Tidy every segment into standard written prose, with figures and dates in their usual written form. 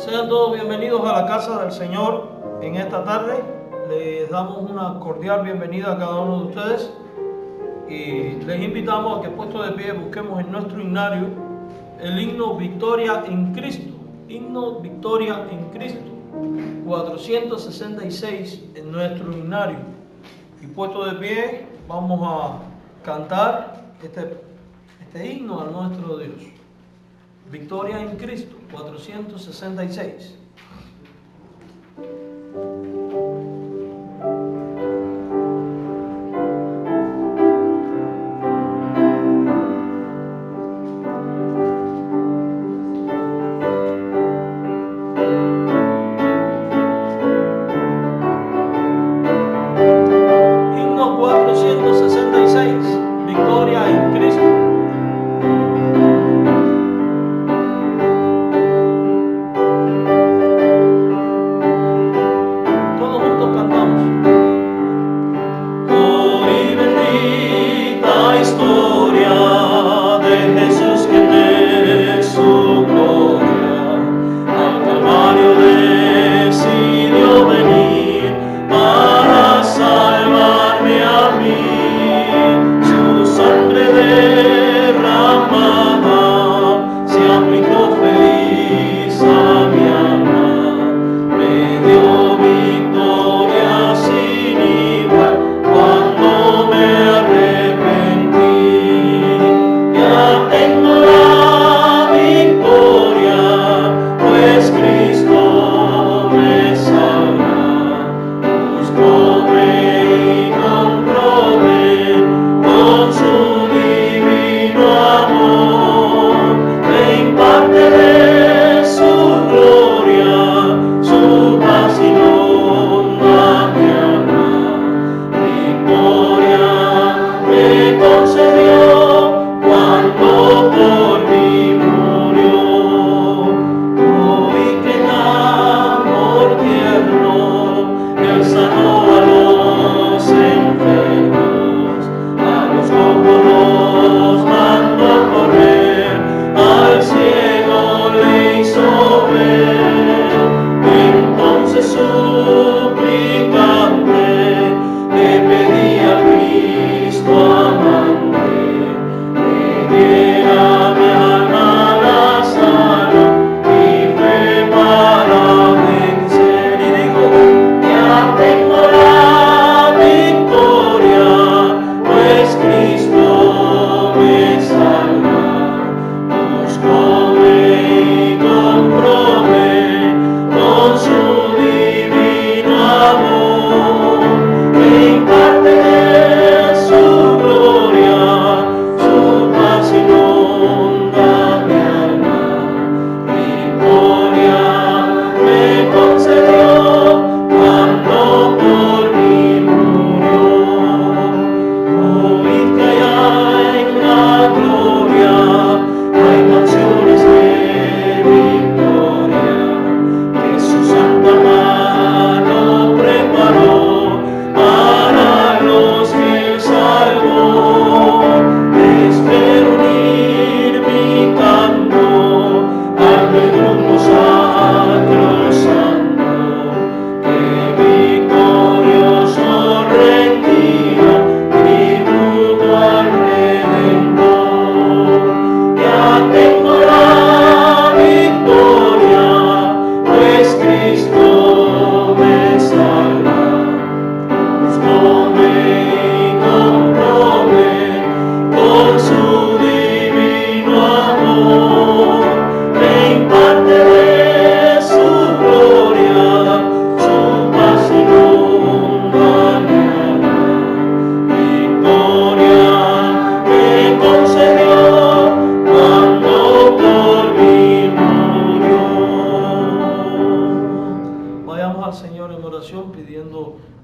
Sean todos bienvenidos a la casa del Señor en esta tarde. Les damos una cordial bienvenida a cada uno de ustedes y les invitamos a que, puesto de pie, busquemos en nuestro himnario el himno Victoria en Cristo. Himno Victoria en Cristo, 466 en nuestro himnario. Y puesto de pie, vamos a cantar este himno a nuestro Dios. Victoria en Cristo, 466. Himno 466, Victoria en Cristo.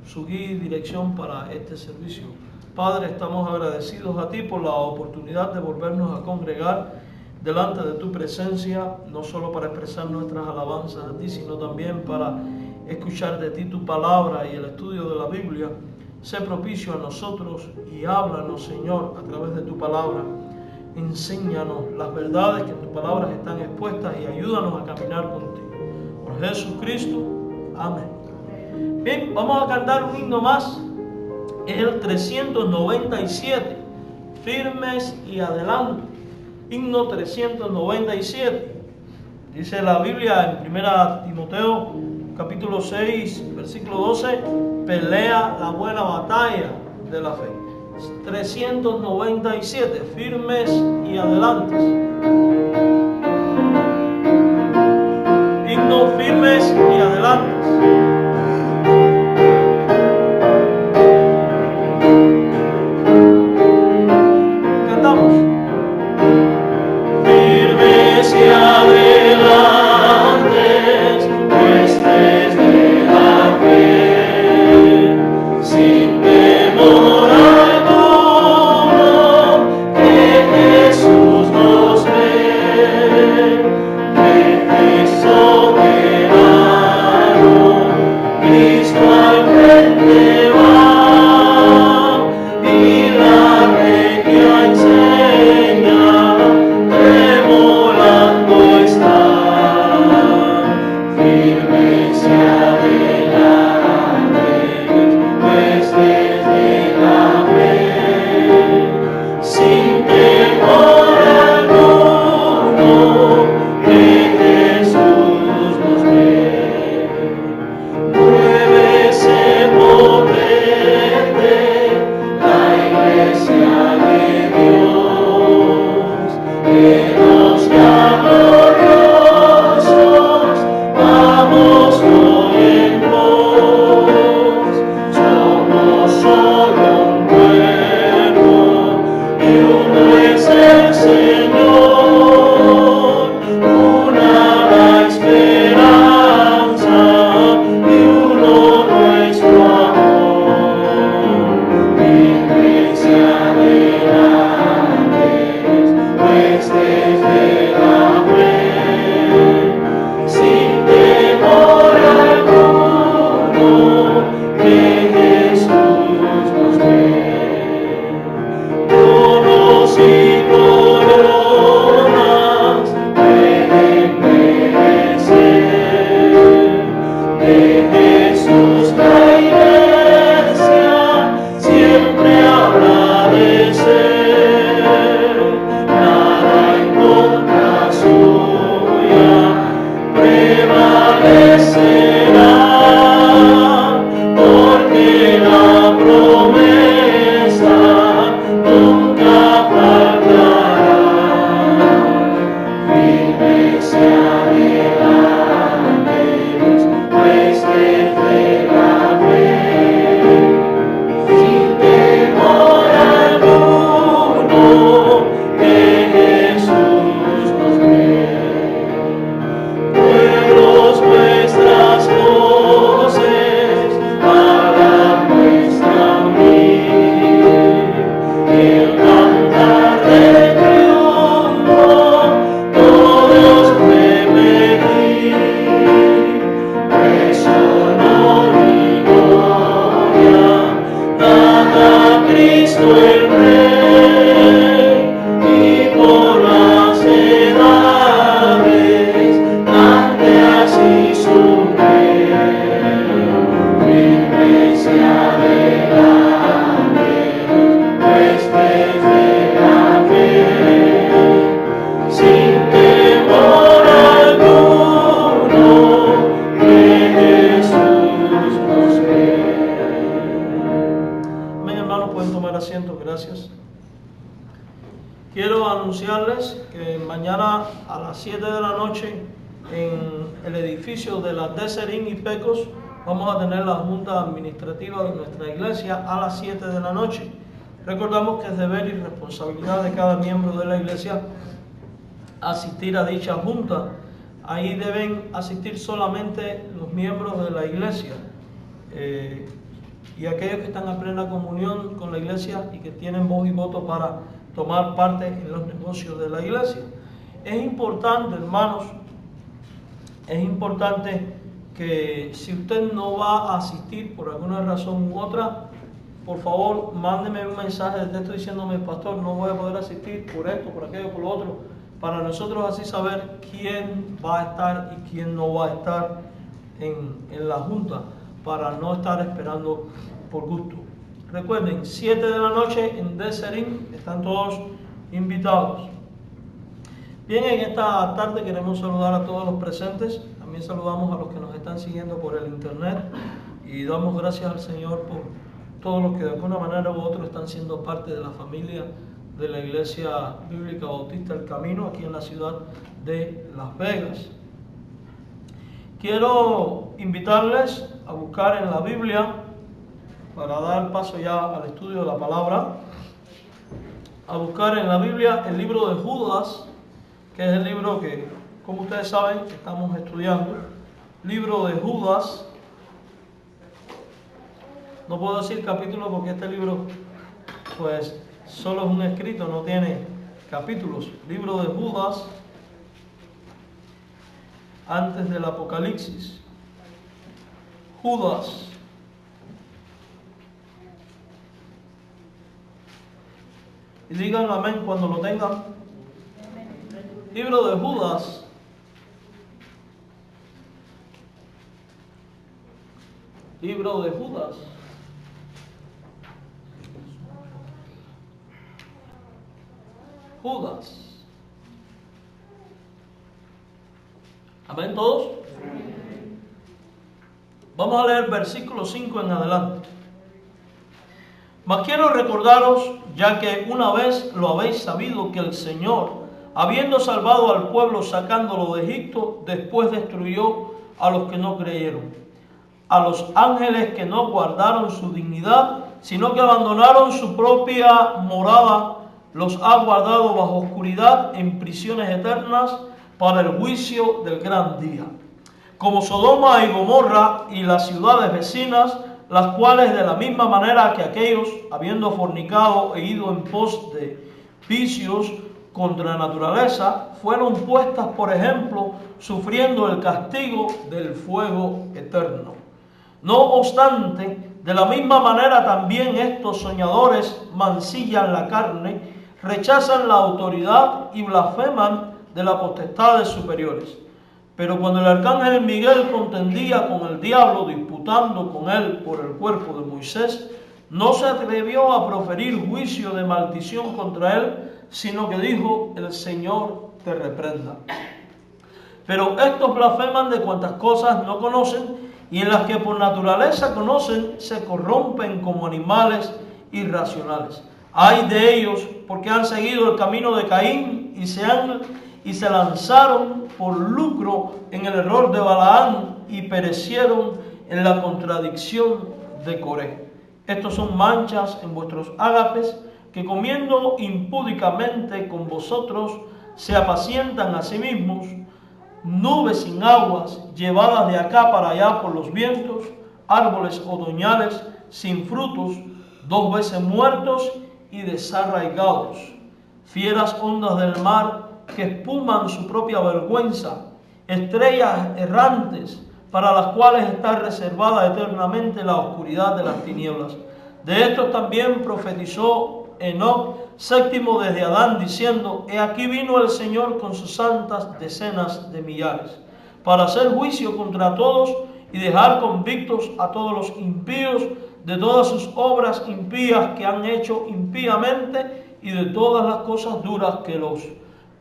Su guía y dirección para este servicio. Padre, estamos agradecidos a ti por la oportunidad de volvernos a congregar delante de tu presencia, no solo para expresar nuestras alabanzas a ti, sino también para escuchar de ti tu palabra y el estudio de la Biblia. Sé propicio a nosotros y háblanos, Señor, a través de tu palabra. Enséñanos las verdades que en tu palabra están expuestas y ayúdanos a caminar contigo. Por Jesucristo. Amén. Bien, vamos a cantar un himno más. Es el 397. Firmes y adelante. Himno 397. Dice la Biblia en 1 Timoteo capítulo 6, versículo 12, pelea la buena batalla de la fe. 397, firmes y adelantes. Himno firmes y adelantes. Cantamos. Firmes y adelantes, pues desde la fe, sin temor alguno, que Jesús nos ve, que soberano, Cristo al frente va, y la regia enseña, tremolando está, firmes y adelantes, pues desde la fe, sin temor alguno, que Jesús nos ve. Muévese potente la iglesia de Dios, que nos llama gloriosos, vamos hoy en pos. Somos solo un cuerpo y uno es el Señor, una la esperanza y uno nuestro amor. Firmes y adelantes, pues desde la fe, sin temor alguno, que Jesús nos ve. Tronos y coronas pueden perecer, de Jesús la iglesia siempre habrá de ser. Nada en contra suya prevalecerá, porque la promesa nunca faltará. Firmes y adelantes, pues desde la fe, sin temor alguno, que Jesús nos ve. Pueblos, vuestras voces hagan nuestra unir, y el cantar de triunfo todos repetir. Pues honor y gloria dan a Cristo el Rey, y por las edades ante así su rey. Firmes y adelantes, pues desde la fe, sin temor alguno, que Jesús nos ve. Amén, hermanos, pueden tomar asiento, gracias. Quiero anunciarles que mañana a las 7 de la noche en el edificio de la Desert Inn y Pecos vamos a tener la junta administrativa de nuestra iglesia a las 7 de la noche. Recordamos que es deber y responsabilidad de cada miembro de la iglesia asistir a dicha junta. Ahí deben asistir solamente los miembros de la iglesia y aquellos que están en plena comunión con la iglesia y que tienen voz y voto para tomar parte en los negocios de la iglesia. Es importante, hermanos, es importante que si usted no va a asistir por alguna razón u otra, por favor, mándeme un mensaje de texto diciéndome: pastor, no voy a poder asistir por esto, por aquello, por lo otro, para nosotros así saber quién va a estar y quién no va a estar en la junta para no estar esperando por gusto. Recuerden, 7 de la noche en Deserín, están todos invitados. Bien, en esta tarde queremos saludar a todos los presentes. También saludamos a los que nos están siguiendo por el internet y damos gracias al Señor por todos los que de alguna manera u otra están siendo parte de la familia de la Iglesia Bíblica Bautista El Camino aquí en la ciudad de Las Vegas. Quiero invitarles a buscar en la Biblia, para dar paso ya al estudio de la palabra, a buscar en la Biblia el libro de Judas, que es el libro que, como ustedes saben, estamos estudiando. Libro de Judas. No puedo decir capítulo porque este libro, pues, solo es un escrito, no tiene capítulos. Libro de Judas, antes del Apocalipsis. Judas. Y digan amén cuando lo tengan. Libro de Judas. Libro de Judas. Judas. ¿Amén todos? Vamos a leer versículo 5 en adelante. Mas quiero recordaros, ya que una vez lo habéis sabido, que el Señor, habiendo salvado al pueblo sacándolo de Egipto, después destruyó a los que no creyeron, a los ángeles que no guardaron su dignidad, sino que abandonaron su propia morada, los ha guardado bajo oscuridad en prisiones eternas para el juicio del gran día. Como Sodoma y Gomorra y las ciudades vecinas, las cuales de la misma manera que aquellos, habiendo fornicado e ido en pos de vicios contra la naturaleza, fueron puestas por ejemplo, sufriendo el castigo del fuego eterno. No obstante, de la misma manera también estos soñadores mancillan la carne, rechazan la autoridad y blasfeman de las potestades superiores. Pero cuando el arcángel Miguel contendía con el diablo, disputando con él por el cuerpo de Moisés, no se atrevió a proferir juicio de maldición contra él, sino que dijo: el Señor te reprenda. Pero estos blasfeman de cuantas cosas no conocen, y en las que por naturaleza conocen, se corrompen como animales irracionales. Ay de ellos, porque han seguido el camino de Caín y se lanzaron por lucro en el error de Balaam y perecieron en la contradicción de Coré. Estos son manchas en vuestros ágapes, que comiendo impúdicamente con vosotros se apacientan a sí mismos, nubes sin aguas, llevadas de acá para allá por los vientos, árboles otoñales sin frutos, 2 veces muertos y desarraigados, fieras ondas del mar que espuman su propia vergüenza, estrellas errantes para las cuales está reservada eternamente la oscuridad de las tinieblas. De estos también profetizó Enoc, séptimo desde Adán, diciendo: he aquí vino el Señor con sus santas decenas de millares, para hacer juicio contra todos y dejar convictos a todos los impíos de todas sus obras impías que han hecho impíamente y de todas las cosas duras que los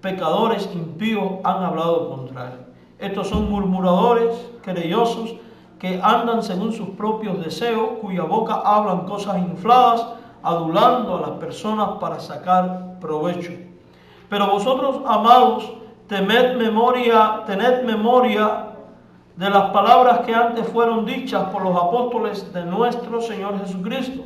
pecadores impíos han hablado contra él. Estos son murmuradores, querellosos, que andan según sus propios deseos, cuya boca hablan cosas infladas, adulando a las personas para sacar provecho. Pero vosotros, amados, tened memoria de las palabras que antes fueron dichas por los apóstoles de nuestro Señor Jesucristo,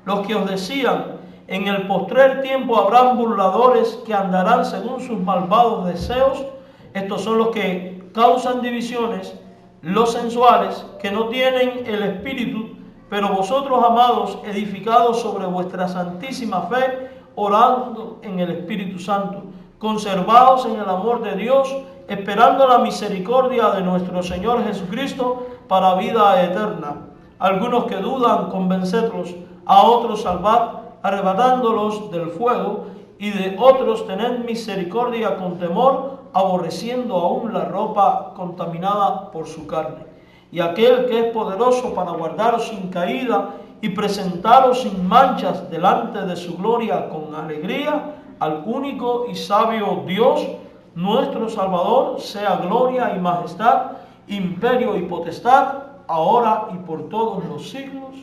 los que os decían: en el postrer tiempo habrán burladores que andarán según sus malvados deseos. Estos son los que causan divisiones, los sensuales, que no tienen el espíritu. Pero vosotros, amados, edificados sobre vuestra santísima fe, orando en el Espíritu Santo, conservados en el amor de Dios, esperando la misericordia de nuestro Señor Jesucristo para vida eterna. Algunos que dudan, convencedlos; a otros salvad, arrebatándolos del fuego; y de otros tened misericordia con temor, aborreciendo aún la ropa contaminada por su carne. y aquel que es poderoso para guardaros sin caída y presentaros sin manchas delante de su gloria con alegría, al único y sabio Dios, nuestro Salvador, sea gloria y majestad, imperio y potestad, ahora y por todos los siglos.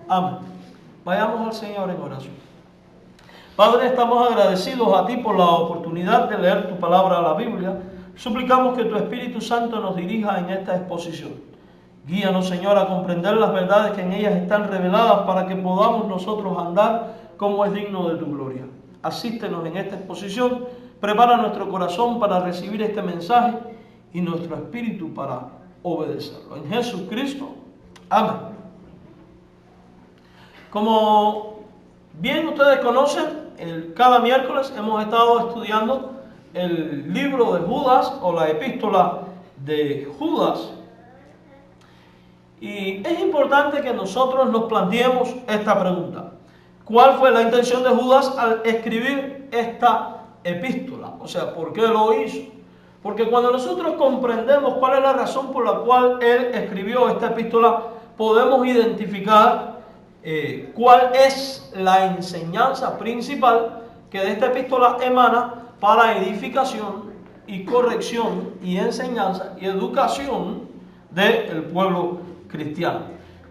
Amén. Vayamos al Señor en oración. Padre, estamos agradecidos a ti por la oportunidad de leer tu palabra, la Biblia. Suplicamos que tu Espíritu Santo nos dirija en esta exposición. Guíanos, Señor, a comprender las verdades que en ellas están reveladas para que podamos nosotros andar como es digno de tu gloria. Asístenos en esta exposición, prepara nuestro corazón para recibir este mensaje y nuestro espíritu para obedecerlo. En Jesucristo, amén. Como bien ustedes conocen, cada miércoles hemos estado estudiando el libro de Judas o la epístola de Judas. Y es importante que nosotros nos planteemos esta pregunta. ¿Cuál fue la intención de Judas al escribir esta epístola? O sea, ¿por qué lo hizo? Porque cuando nosotros comprendemos cuál es la razón por la cual él escribió esta epístola, podemos identificar cuál es la enseñanza principal que de esta epístola emana para edificación y corrección y enseñanza y educación del pueblo cristiano.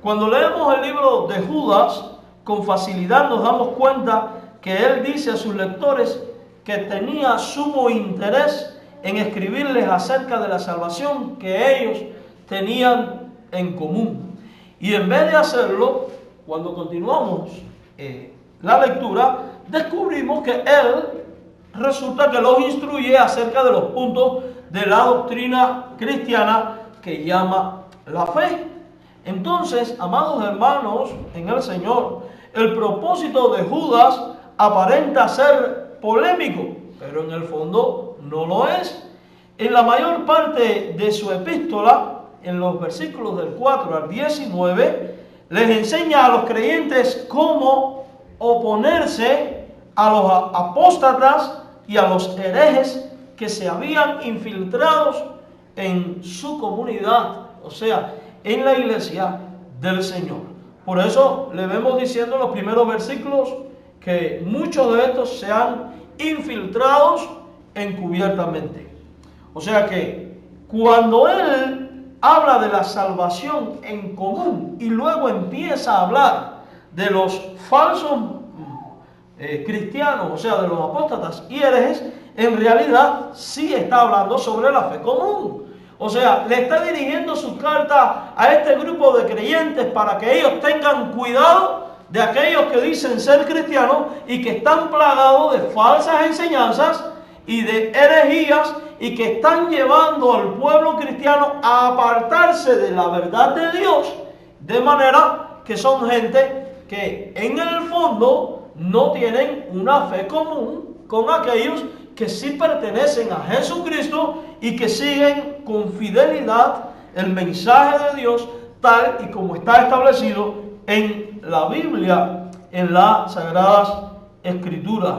Cuando leemos el libro de Judas, con facilidad nos damos cuenta que él dice a sus lectores que tenía sumo interés en escribirles acerca de la salvación que ellos tenían en común. Y en vez de hacerlo, cuando continuamos la lectura, descubrimos que él resulta que los instruye acerca de los puntos de la doctrina cristiana que llama la fe. Entonces, amados hermanos en el Señor, el propósito de Judas aparenta ser polémico, pero en el fondo no lo es. En la mayor parte de su epístola, en los versículos del 4 al 19, les enseña a los creyentes cómo oponerse a los apóstatas y a los herejes que se habían infiltrado en su comunidad, o sea, en la iglesia del Señor. Por eso le vemos diciendo en los primeros versículos que muchos de estos se han infiltrado encubiertamente. O sea que cuando él habla de la salvación en común y luego empieza a hablar de los falsos cristianos, o sea, de los apóstatas y herejes, en realidad sí está hablando sobre la fe común. O sea, le está dirigiendo su carta a este grupo de creyentes para que ellos tengan cuidado de aquellos que dicen ser cristianos y que están plagados de falsas enseñanzas y de herejías y que están llevando al pueblo cristiano a apartarse de la verdad de Dios, de manera que son gente que en el fondo no tienen una fe común con aquellos que sí pertenecen a Jesucristo y que siguen con fidelidad el mensaje de Dios tal y como está establecido en la Biblia, en las Sagradas Escrituras.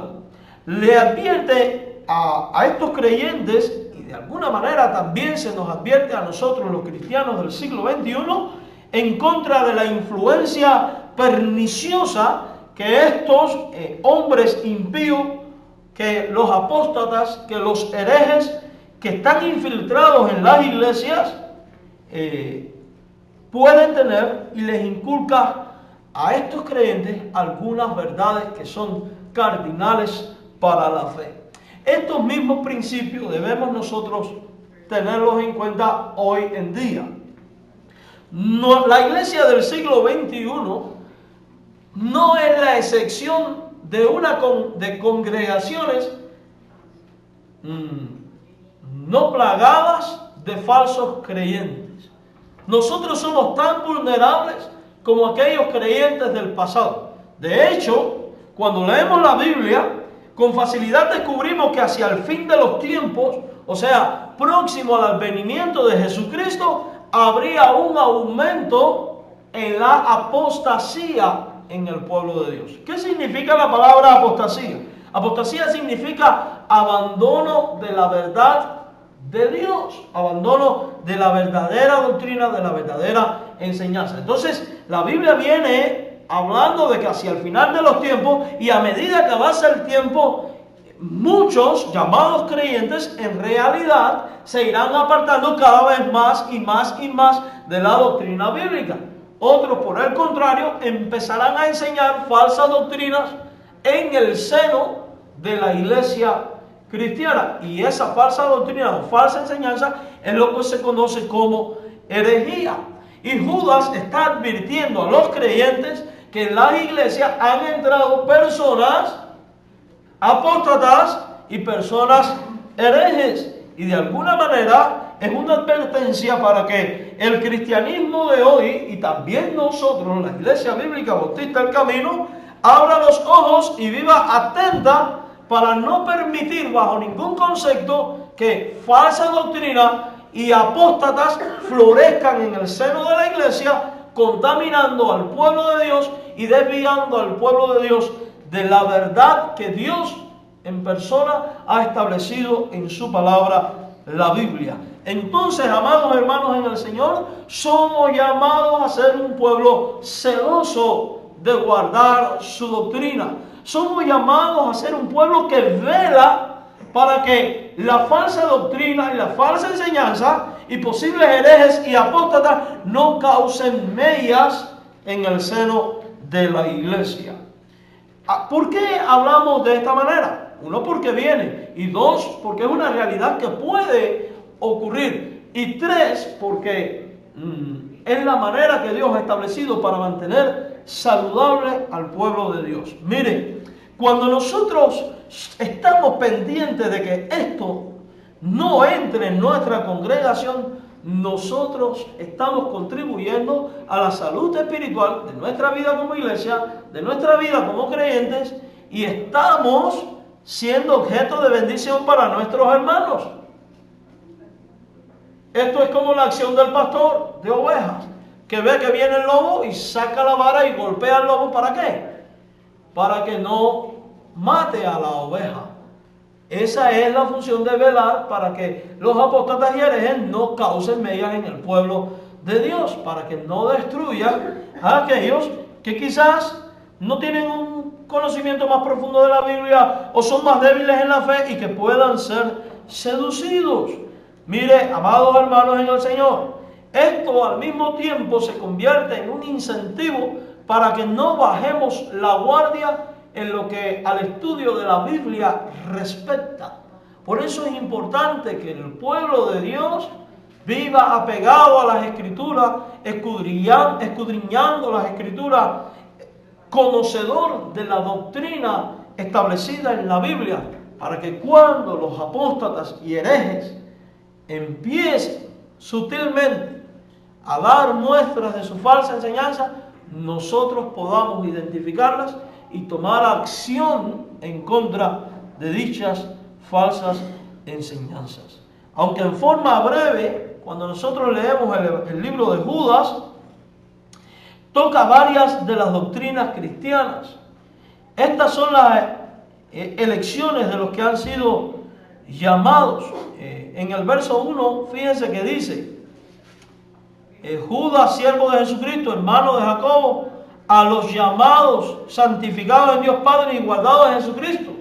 Le advierte a estos creyentes, y de alguna manera también se nos advierte a nosotros los cristianos del siglo XXI, en contra de la influencia perniciosa que estos hombres impíos, que los apóstatas, que los herejes que están infiltrados en las iglesias pueden tener, y les inculca a estos creyentes algunas verdades que son cardinales para la fe. Estos mismos principios debemos nosotros tenerlos en cuenta hoy en día. La iglesia del siglo XXI no es la excepción de congregaciones no plagadas de falsos creyentes. Nosotros somos tan vulnerables como aquellos creyentes del pasado. De hecho, cuando leemos la Biblia, con facilidad descubrimos que hacia el fin de los tiempos, o sea, próximo al advenimiento de Jesucristo, habría un aumento en la apostasía en el pueblo de Dios. ¿Qué significa la palabra apostasía? Apostasía significa abandono de la verdad de Dios, abandono de la verdadera doctrina, de la verdadera enseñanza. Entonces, la Biblia viene hablando de que hacia el final de los tiempos y a medida que avanza el tiempo, muchos llamados creyentes en realidad se irán apartando cada vez más y más y más de la doctrina bíblica. Otros, por el contrario, empezarán a enseñar falsas doctrinas en el seno de la iglesia cristiana. Y esa falsa doctrina o falsa enseñanza es lo que se conoce como herejía. Y Judas está advirtiendo a los creyentes que en las iglesias han entrado personas apóstatas y personas herejes. Y de alguna manera es una advertencia para que el cristianismo de hoy y también nosotros, la Iglesia Bíblica Bautista del Camino, abra los ojos y viva atenta para no permitir bajo ningún concepto que falsa doctrina y apóstatas florezcan en el seno de la iglesia, contaminando al pueblo de Dios y desviando al pueblo de Dios de la verdad que Dios en persona ha establecido en su palabra, la Biblia. Entonces, amados hermanos en el Señor, somos llamados a ser un pueblo celoso de guardar su doctrina. Somos llamados a ser un pueblo que vela para que la falsa doctrina y la falsa enseñanza y posibles herejes y apóstatas no causen mellas en el seno de la iglesia. ¿Por qué hablamos de esta manera? Uno, porque viene. Y dos, porque es una realidad que puede ocurrir. Y tres, porque es la manera que Dios ha establecido para mantener saludable al pueblo de Dios. Miren, cuando nosotros estamos pendientes de que esto no entre en nuestra congregación, nosotros estamos contribuyendo a la salud espiritual de nuestra vida como iglesia, de nuestra vida como creyentes, y estamos siendo objeto de bendición para nuestros hermanos. Esto es como la acción del pastor de ovejas, que ve que viene el lobo y saca la vara y golpea al lobo. ¿Para qué? Para que no mate a la oveja. Esa es la función de velar para que los apóstatas y herejes no causen mellas en el pueblo de Dios, para que no destruyan a aquellos que quizás no tienen un conocimiento más profundo de la Biblia o son más débiles en la fe y que puedan ser seducidos. Mire, amados hermanos en el Señor, esto al mismo tiempo se convierte en un incentivo para que no bajemos la guardia en lo que al estudio de la Biblia respecta. Por eso es importante que el pueblo de Dios viva apegado a las Escrituras, escudriñando las Escrituras, conocedor de la doctrina establecida en la Biblia, para que cuando los apóstatas y herejes empiecen sutilmente a dar muestras de su falsa enseñanza, nosotros podamos identificarlas y tomar acción en contra de dichas falsas enseñanzas. Aunque en forma breve, cuando nosotros leemos el libro de Judas, toca varias de las doctrinas cristianas. Estas son las elecciones de los que han sido llamados. En el verso 1, fíjense que dice: Judas, siervo de Jesucristo, hermano de Jacobo, a los llamados, santificados en Dios Padre y guardados en Jesucristo.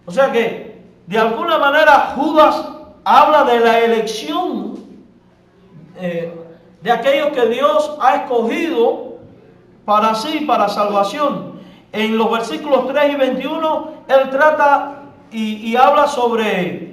O sea que, de alguna manera, Judas habla de la elección de aquellos que Dios ha escogido para sí, para salvación. En los versículos 3 y 21, él trata y habla sobre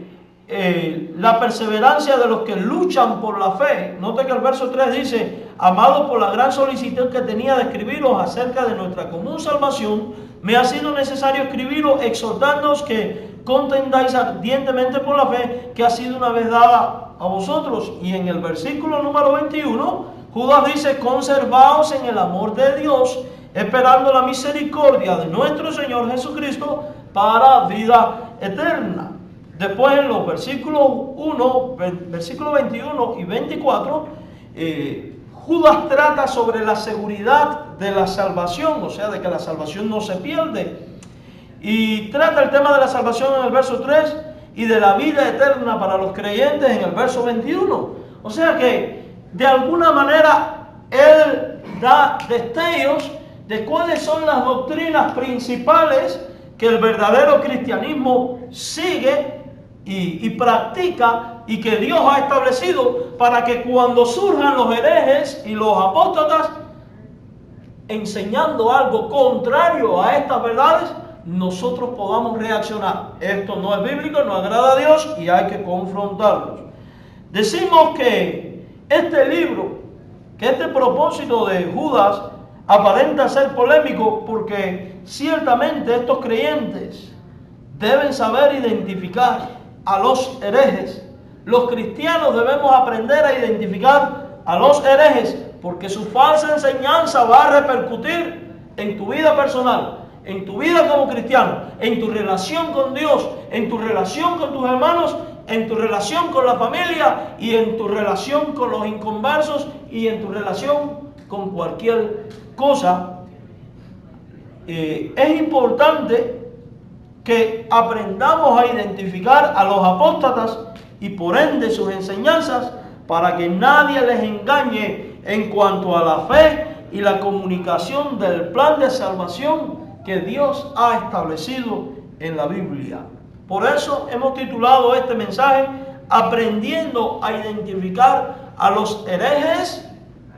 la perseverancia de los que luchan por la fe. Note que el verso 3 dice: amados, por la gran solicitud que tenía de escribiros acerca de nuestra común salvación, me ha sido necesario escribiros exhortándoos que contendáis ardientemente por la fe que ha sido una vez dada a vosotros. Y en el versículo número 21, Judas dice: conservaos en el amor de Dios, esperando la misericordia de nuestro Señor Jesucristo para vida eterna. Después, en los versículos 21 y 24, Judas trata sobre la seguridad de la salvación, o sea, de que la salvación no se pierde. Y trata el tema de la salvación en el verso 3 y de la vida eterna para los creyentes en el verso 21. O sea que de alguna manera él da destellos de cuáles son las doctrinas principales que el verdadero cristianismo sigue y practica y que Dios ha establecido para que cuando surjan los herejes y los apóstatas enseñando algo contrario a estas verdades, nosotros podamos reaccionar. Esto no es bíblico, no agrada a Dios y hay que confrontarlos. Decimos que este libro, que este propósito de Judas aparenta ser polémico porque ciertamente estos creyentes deben saber identificar a los herejes. Los cristianos debemos aprender a identificar a los herejes porque su falsa enseñanza va a repercutir en tu vida personal, en tu vida como cristiano, en tu relación con Dios, en tu relación con tus hermanos, en tu relación con la familia y en tu relación con los inconversos y en tu relación con cualquier cosa. Es importante que aprendamos a identificar a los apóstatas y por ende sus enseñanzas para que nadie les engañe en cuanto a la fe y la comunicación del plan de salvación que Dios ha establecido en la Biblia. Por eso hemos titulado este mensaje Aprendiendo a identificar a los herejes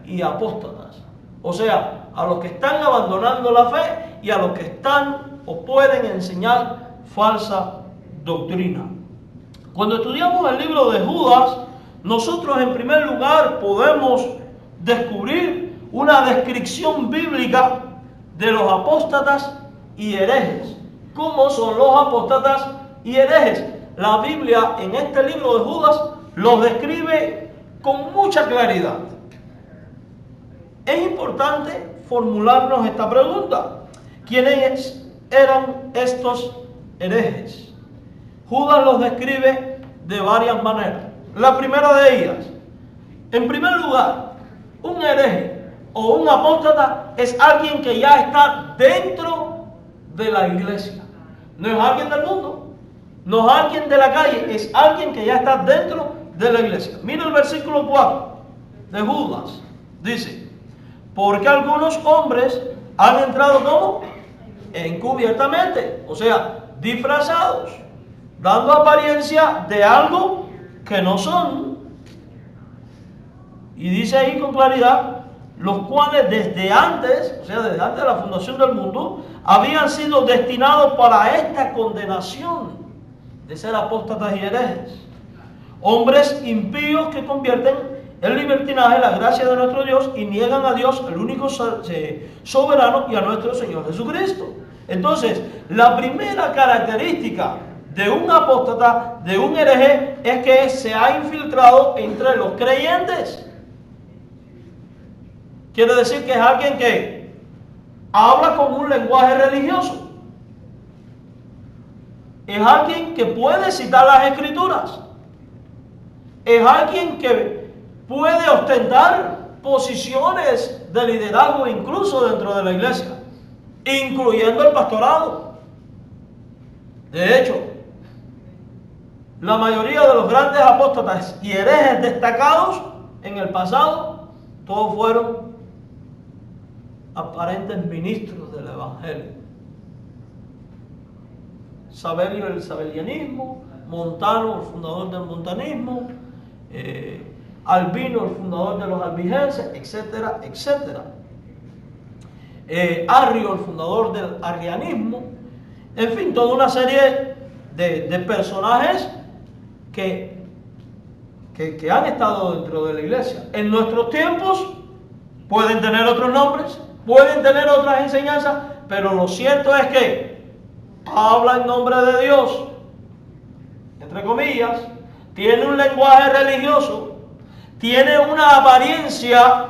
y apóstatas. O sea, a los que están abandonando la fe y a los que están o pueden enseñar falsa doctrina. Cuando estudiamos el libro de Judas, nosotros en primer lugar podemos descubrir una descripción bíblica de los apóstatas y herejes. ¿Cómo son los apóstatas y herejes? La Biblia en este libro de Judas los describe con mucha claridad. Es importante formularnos esta pregunta. ¿Quiénes eran estos herejes? Judas los describe de varias maneras. La primera de ellas, en primer lugar, un hereje o un apóstata es alguien que ya está dentro de la iglesia. No es alguien del mundo, no es alguien de la calle, es alguien que ya está dentro de la iglesia. Mira el versículo 4 de Judas. Dice, porque algunos hombres han entrado ¿cómo? Encubiertamente, o sea, disfrazados, dando apariencia de algo que no son. Y dice ahí con claridad, los cuales desde antes, o sea, desde antes de la fundación del mundo, habían sido destinados para esta condenación de ser apóstatas y herejes. Hombres impíos que convierten en libertinaje la gracia de nuestro Dios y niegan a Dios, el único soberano, y a nuestro Señor Jesucristo. Entonces, la primera característica de un apóstata, de un hereje, es que se ha infiltrado entre los creyentes. Quiere decir que es alguien que habla con un lenguaje religioso. Es alguien que puede citar las Escrituras. Es alguien que puede ostentar posiciones de liderazgo incluso dentro de la iglesia, incluyendo el pastorado. De hecho, la mayoría de los grandes apóstatas y herejes destacados en el pasado, todos fueron aparentes ministros del Evangelio. Sabelio, el sabelianismo; Montano, el fundador del montanismo; Albino, el fundador de los albigenses, etcétera, etcétera. Arrio, el fundador del arrianismo. En fin, toda una serie de personajes que han estado dentro de la iglesia. En nuestros tiempos pueden tener otros nombres, pueden tener otras enseñanzas, pero lo cierto es que habla en nombre de Dios, entre comillas, tiene un lenguaje religioso, tiene una apariencia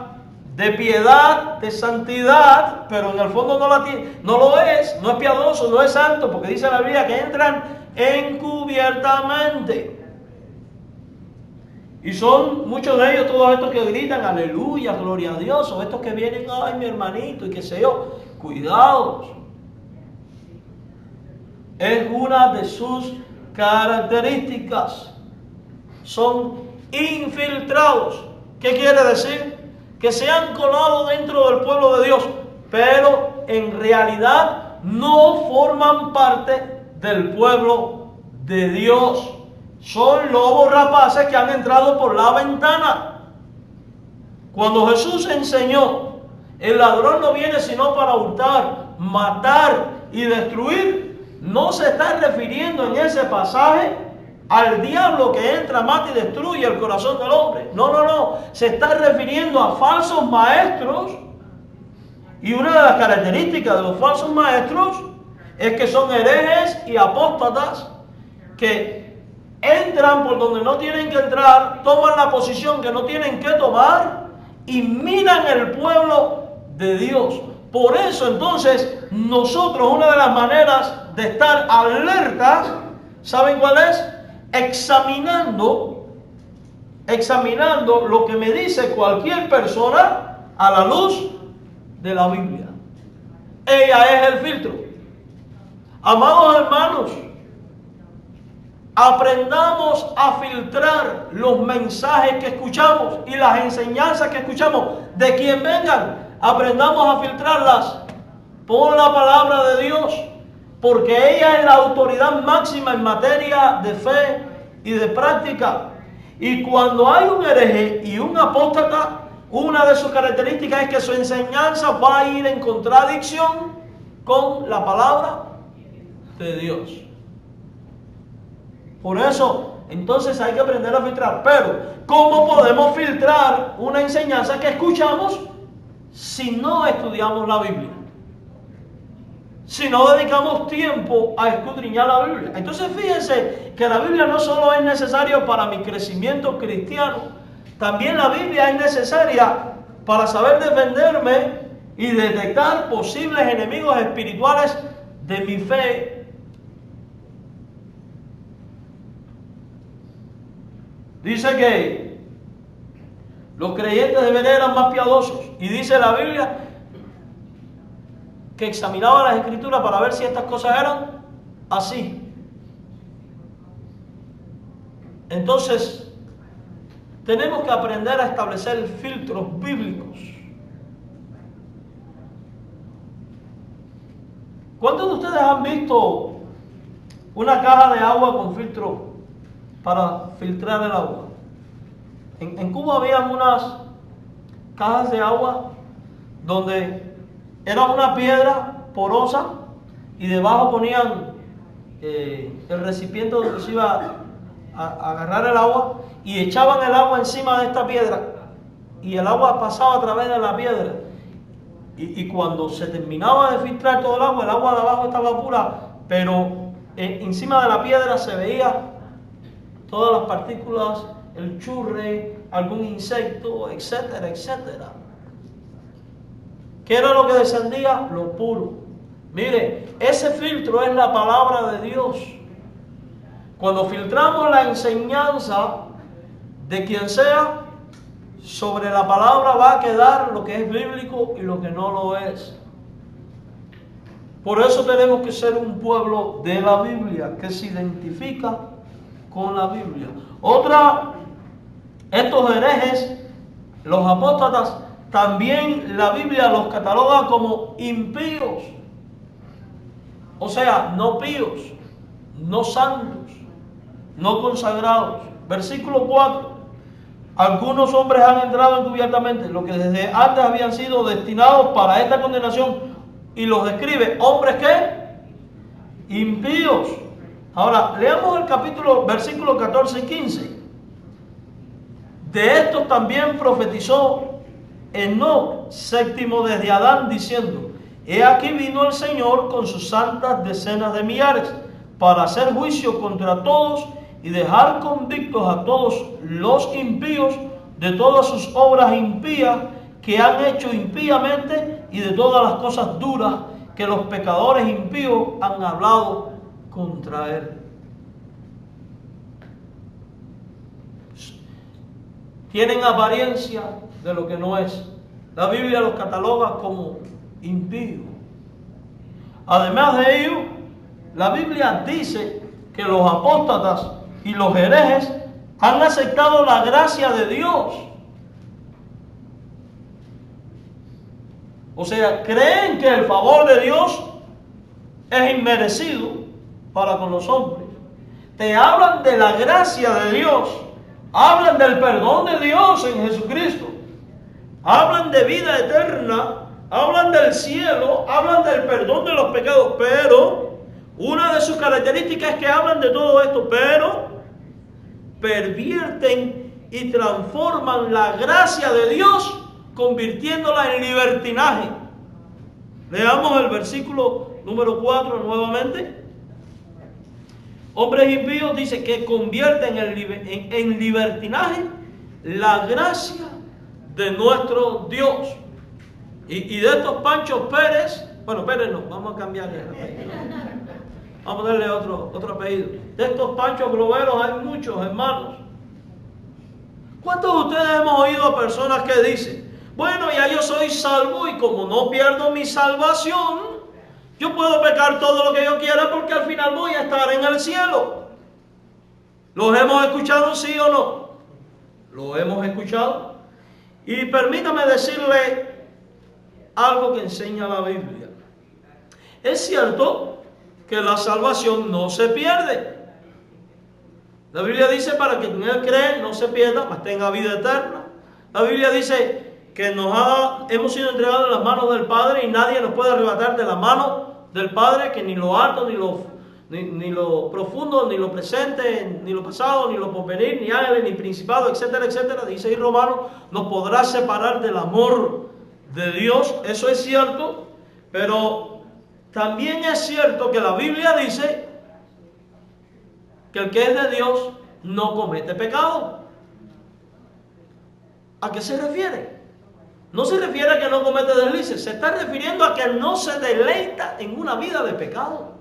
de piedad, de santidad, pero en el fondo no la tiene, no lo es, no es piadoso, no es santo, porque dice la Biblia que entran encubiertamente. Y son muchos de ellos, todos estos que gritan aleluya, gloria a Dios, o estos que vienen, ay mi hermanito, y qué sé yo. Cuidados. Es una de sus características. Son infiltrados. ¿Qué quiere decir? Que se han colado dentro del pueblo de Dios, pero en realidad no forman parte del pueblo de Dios. Son lobos rapaces que han entrado por la ventana. Cuando Jesús enseñó, el ladrón no viene sino para hurtar, matar y destruir, no se está refiriendo en ese pasaje al diablo que entra, mata y destruye el corazón del hombre. No. Se está refiriendo a falsos maestros. Y una de las características de los falsos maestros es que son herejes y apóstatas que entran por donde no tienen que entrar, toman la posición que no tienen que tomar y miran el pueblo de Dios. Por eso entonces nosotros, una de las maneras de estar alertas, ¿saben cuál es? Examinando lo que me dice cualquier persona a la luz de la Biblia. Ella es el filtro. Amados hermanos, aprendamos a filtrar los mensajes que escuchamos y las enseñanzas que escuchamos, de quien vengan. Aprendamos a filtrarlas por la palabra de Dios, porque ella es la autoridad máxima en materia de fe y de práctica. Y cuando hay un hereje y un apóstata, una de sus características es que su enseñanza va a ir en contradicción con la palabra de Dios. Por eso, entonces hay que aprender a filtrar. Pero, ¿cómo podemos filtrar una enseñanza que escuchamos si no estudiamos la Biblia? Si no dedicamos tiempo a escudriñar la Biblia. Entonces fíjense que la Biblia no solo es necesaria para mi crecimiento cristiano, también la Biblia es necesaria para saber defenderme y detectar posibles enemigos espirituales de mi fe. Dice que los creyentes de Berea eran más piadosos. Y dice la Biblia que examinaban las Escrituras para ver si estas cosas eran así. Entonces, tenemos que aprender a establecer filtros bíblicos. ¿Cuántos de ustedes han visto una caja de agua con filtro para filtrar el agua? En Cuba había unas cajas de agua donde era una piedra porosa y debajo ponían el recipiente donde se iba a agarrar el agua y echaban el agua encima de esta piedra y el agua pasaba a través de la piedra y cuando se terminaba de filtrar todo el agua de abajo estaba pura, pero encima de la piedra se veía todas las partículas, el churre, algún insecto, etcétera, etcétera. ¿Qué era lo que descendía? Lo puro. Mire, ese filtro es la palabra de Dios. Cuando filtramos la enseñanza de quien sea, sobre la palabra va a quedar lo que es bíblico y lo que no lo es. Por eso tenemos que ser un pueblo de la Biblia, que se identifica con la Biblia. Estos herejes, los apóstatas, también la Biblia los cataloga como impíos. O sea, no píos, no santos, no consagrados. Versículo 4. Algunos hombres han entrado encubiertamente, los que desde antes habían sido destinados para esta condenación, y los describe, hombres ¿qué? Impíos. Ahora, leamos el versículo 14 y 15. De estos también profetizó Enoc, séptimo desde Adán, diciendo: he aquí vino el Señor con sus santas decenas de millares, para hacer juicio contra todos y dejar convictos a todos los impíos de todas sus obras impías que han hecho impíamente y de todas las cosas duras que los pecadores impíos han hablado contra él. Tienen apariencia de lo que no es. La Biblia los cataloga como impíos. Además de ello, la Biblia dice que los apóstatas y los herejes han aceptado la gracia de Dios. O sea, creen que el favor de Dios es inmerecido para con los hombres. Te hablan de la gracia de Dios, hablan del perdón de Dios en Jesucristo, hablan de vida eterna, hablan del cielo, hablan del perdón de los pecados, pero una de sus características es que hablan de todo esto, pero pervierten y transforman la gracia de Dios convirtiéndola en libertinaje. Leamos el versículo número 4 nuevamente. Hombres impíos, dice que convierten en libertinaje la gracia de nuestro Dios. Y de estos Pancho Pérez, bueno, Pérez no, vamos a cambiarle el apellido. Vamos a darle otro apellido. De estos Pancho Globeros hay muchos, hermanos. ¿Cuántos de ustedes hemos oído a personas que dicen: bueno, ya yo soy salvo y como no pierdo mi salvación, yo puedo pecar todo lo que yo quiera porque al final voy a estar en el cielo? ¿Los hemos escuchado, sí o no? ¿Lo hemos escuchado? Y permítame decirle algo que enseña la Biblia. Es cierto que la salvación no se pierde. La Biblia dice: para que en él cree no se pierda, mas tenga vida eterna. La Biblia dice que hemos sido entregados en las manos del Padre y nadie nos puede arrebatar de la mano del Padre, que ni lo alto, ni lo profundo, ni lo presente, ni lo pasado, ni lo porvenir, ni ángeles, ni principado, etcétera, etcétera, dice ahí Romanos, nos podrá separar del amor de Dios. Eso es cierto, pero también es cierto que la Biblia dice que el que es de Dios no comete pecado. ¿A qué se refiere? No se refiere a que no comete deslices, se está refiriendo a que no se deleita en una vida de pecado,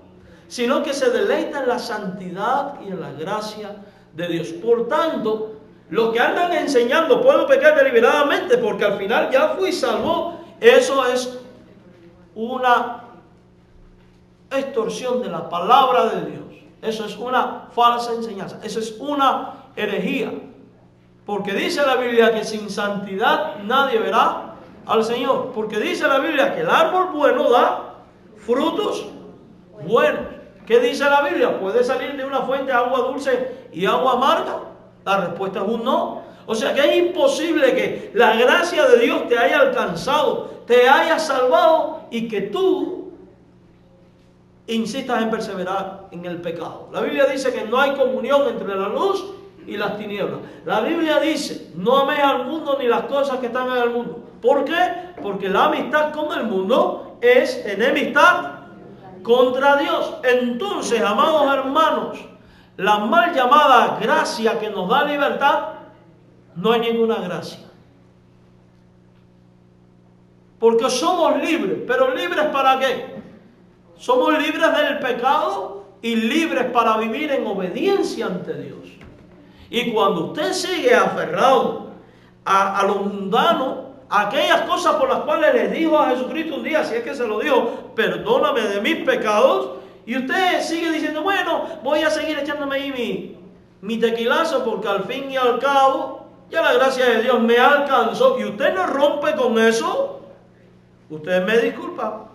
sino que se deleita en la santidad y en la gracia de Dios. Por tanto, los que andan enseñando puedo pecar deliberadamente porque al final ya fui salvo, eso es una extorsión de la palabra de Dios. Eso es una falsa enseñanza, eso es una herejía. Porque dice la Biblia que sin santidad nadie verá al Señor. Porque dice la Biblia que el árbol bueno da frutos buenos. ¿Qué dice la Biblia? ¿Puede salir de una fuente agua dulce y agua amarga? La respuesta es un no. O sea que es imposible que la gracia de Dios te haya alcanzado, te haya salvado y que tú insistas en perseverar en el pecado. La Biblia dice que no hay comunión entre la luz y las tinieblas. La Biblia dice: no améis al mundo ni las cosas que están en el mundo. ¿Por qué? Porque la amistad con el mundo es enemistad contra Dios. Entonces, amados hermanos, la mal llamada gracia que nos da libertad, no hay ninguna gracia. Porque somos libres. ¿Pero libres para qué? Somos libres del pecado y libres para vivir en obediencia ante Dios. Y cuando usted sigue aferrado a lo mundano, a aquellas cosas por las cuales le dijo a Jesucristo un día, si es que se lo dijo: perdóname de mis pecados, y usted sigue diciendo: bueno, voy a seguir echándome ahí mi tequilazo porque al fin y al cabo ya la gracia de Dios me alcanzó, y usted no rompe con eso, usted me disculpa,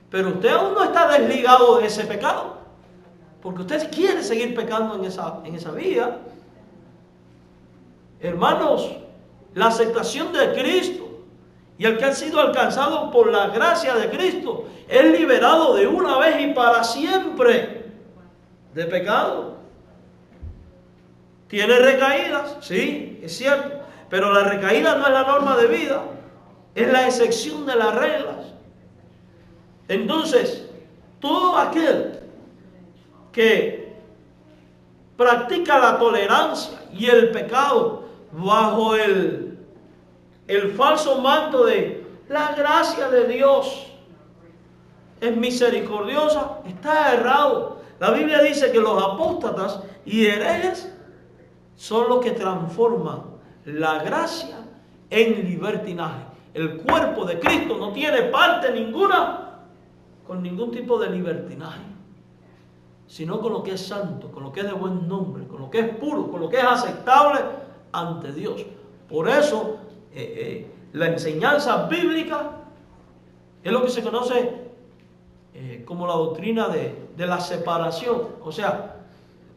pero usted aún no está desligado de ese pecado. Porque usted quiere seguir pecando en esa vía. Hermanos, la aceptación de Cristo y el que ha sido alcanzado por la gracia de Cristo es liberado de una vez y para siempre de pecado. ¿Tiene recaídas? Sí, es cierto. Pero la recaída no es la norma de vida, es la excepción de las reglas. Entonces, todo aquel que practica la tolerancia y el pecado bajo el falso manto de la gracia de Dios es misericordiosa, está errado. La Biblia dice que los apóstatas y herejes son los que transforman la gracia en libertinaje. El cuerpo de Cristo no tiene parte ninguna con ningún tipo de libertinaje. sino con lo que es santo, con lo que es de buen nombre, con lo que es puro, con lo que es aceptable ante Dios. Por eso, la enseñanza bíblica es lo que se conoce como la doctrina de la separación. O sea,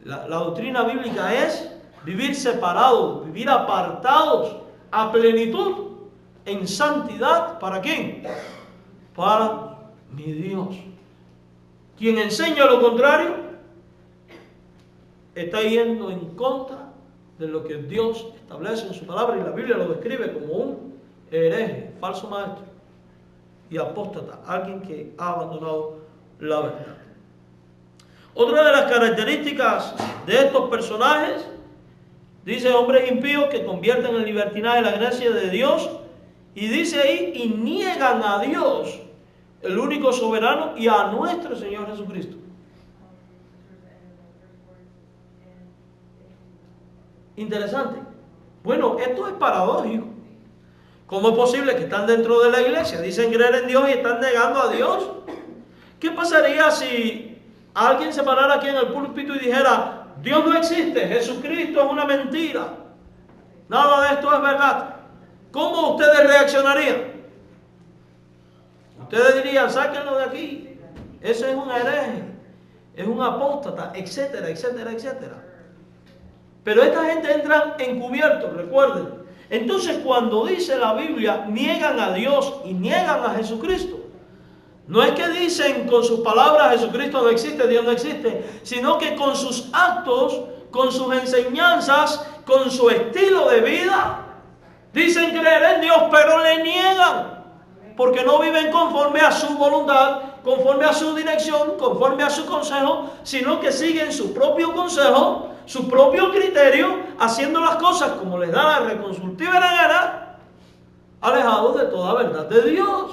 la doctrina bíblica es vivir separados, vivir apartados a plenitud en santidad. ¿Para quién? Para mi Dios. Quien enseña lo contrario está yendo en contra de lo que Dios establece en su palabra, y la Biblia lo describe como un hereje, falso maestro y apóstata, alguien que ha abandonado la verdad. Otra de las características de estos personajes, dice, hombres impíos que convierten en libertinaje la gracia de Dios, y dice ahí, y niegan a Dios, el único soberano, y a nuestro Señor Jesucristo. Interesante. Bueno, esto es paradójico. ¿Cómo es posible que están dentro de la iglesia, dicen creer en Dios y están negando a Dios? ¿Qué pasaría si alguien se parara aquí en el púlpito y dijera, Dios no existe, Jesucristo es una mentira, nada de esto es verdad? ¿Cómo ustedes reaccionarían? Ustedes dirían, sáquenlo de aquí, ese es un hereje, es un apóstata, etcétera, etcétera, etcétera. Pero esta gente entra encubierto, recuerden. Entonces, cuando dice la Biblia, niegan a Dios y niegan a Jesucristo, no es que dicen con sus palabras Jesucristo no existe, Dios no existe, sino que con sus actos, con sus enseñanzas, con su estilo de vida, dicen creer en Dios, pero le niegan, porque no viven conforme a su voluntad, conforme a su dirección, conforme a su consejo, sino que siguen su propio consejo, su propio criterio, haciendo las cosas como les da la reconsultiva y la gana, alejados de toda verdad de Dios.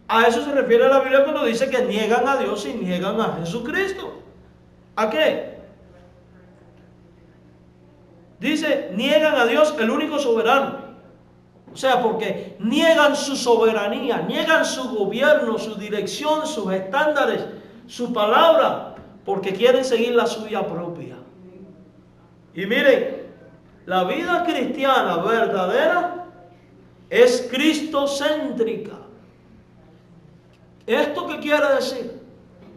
A eso se refiere la Biblia cuando dice que niegan a Dios y niegan a Jesucristo. ¿A qué? Dice, niegan a Dios, el único soberano. O sea, porque niegan su soberanía, niegan su gobierno, su dirección, sus estándares, su palabra, porque quieren seguir la suya propia. Y miren, la vida cristiana verdadera es cristocéntrica. ¿Esto qué quiere decir?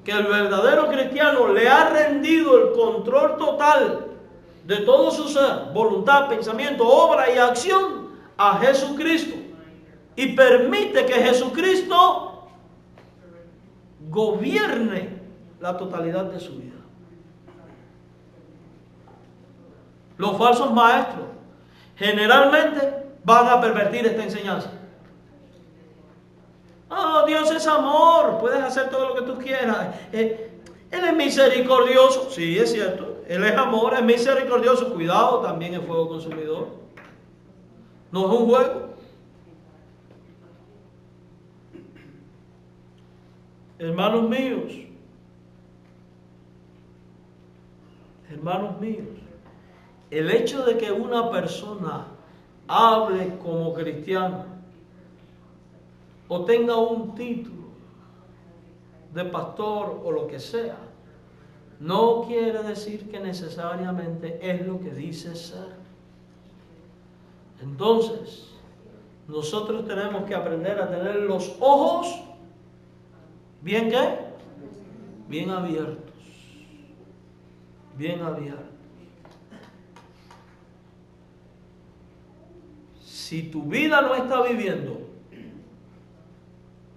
Que el verdadero cristiano le ha rendido el control total de todo su ser, voluntad, pensamiento, obra y acción a Jesucristo, y permite que Jesucristo gobierne la totalidad de su vida. Los falsos maestros generalmente van a pervertir esta enseñanza. Oh, Dios es amor, puedes hacer todo lo que tú quieras. Él es misericordioso. Sí, es cierto. Él es amor, es misericordioso. Cuidado, también es fuego consumidor. No es un juego. Hermanos míos, el hecho de que una persona hable como cristiano o tenga un título de pastor o lo que sea, no quiere decir que necesariamente es lo que dice ser. Entonces, nosotros tenemos que aprender a tener los ojos bien, ¿qué? Bien abiertos. Bien abiertos. Si tu vida no está viviendo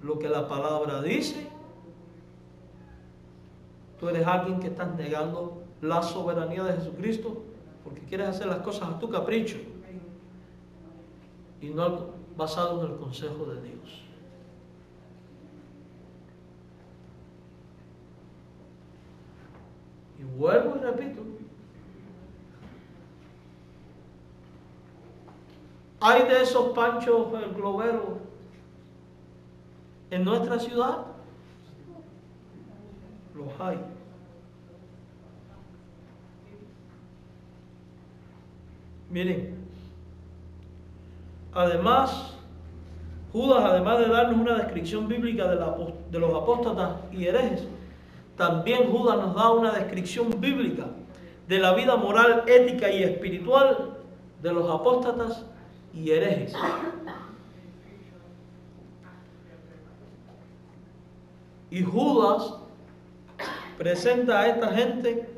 lo que la palabra dice, tú eres alguien que estás negando la soberanía de Jesucristo porque quieres hacer las cosas a tu capricho y no basado en el consejo de Dios. Y vuelvo y repito, hay de esos Panchos globeros en nuestra ciudad. Los hay. Miren, además, Judas, además de darnos una descripción bíblica de los apóstatas y herejes, también Judas nos da una descripción bíblica de la vida moral, ética y espiritual de los apóstatas y herejes. Y Judas presenta a esta gente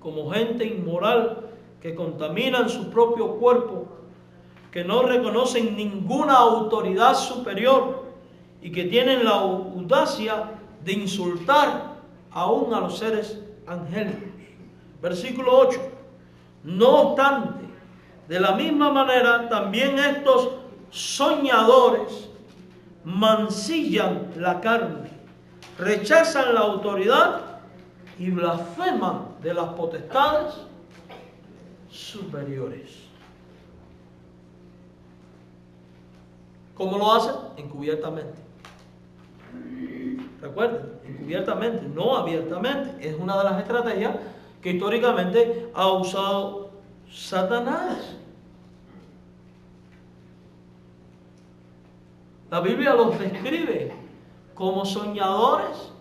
como gente inmoral que contaminan su propio cuerpo, que no reconocen ninguna autoridad superior y que tienen la audacia de insultar aún a los seres angélicos. Versículo 8. No obstante, de la misma manera, también estos soñadores mancillan la carne, rechazan la autoridad y blasfeman de las potestades superiores. ¿Cómo lo hacen? Encubiertamente. Recuerden, encubiertamente, no abiertamente. Es una de las estrategias que históricamente ha usado Satanás. La Biblia los describe como soñadores.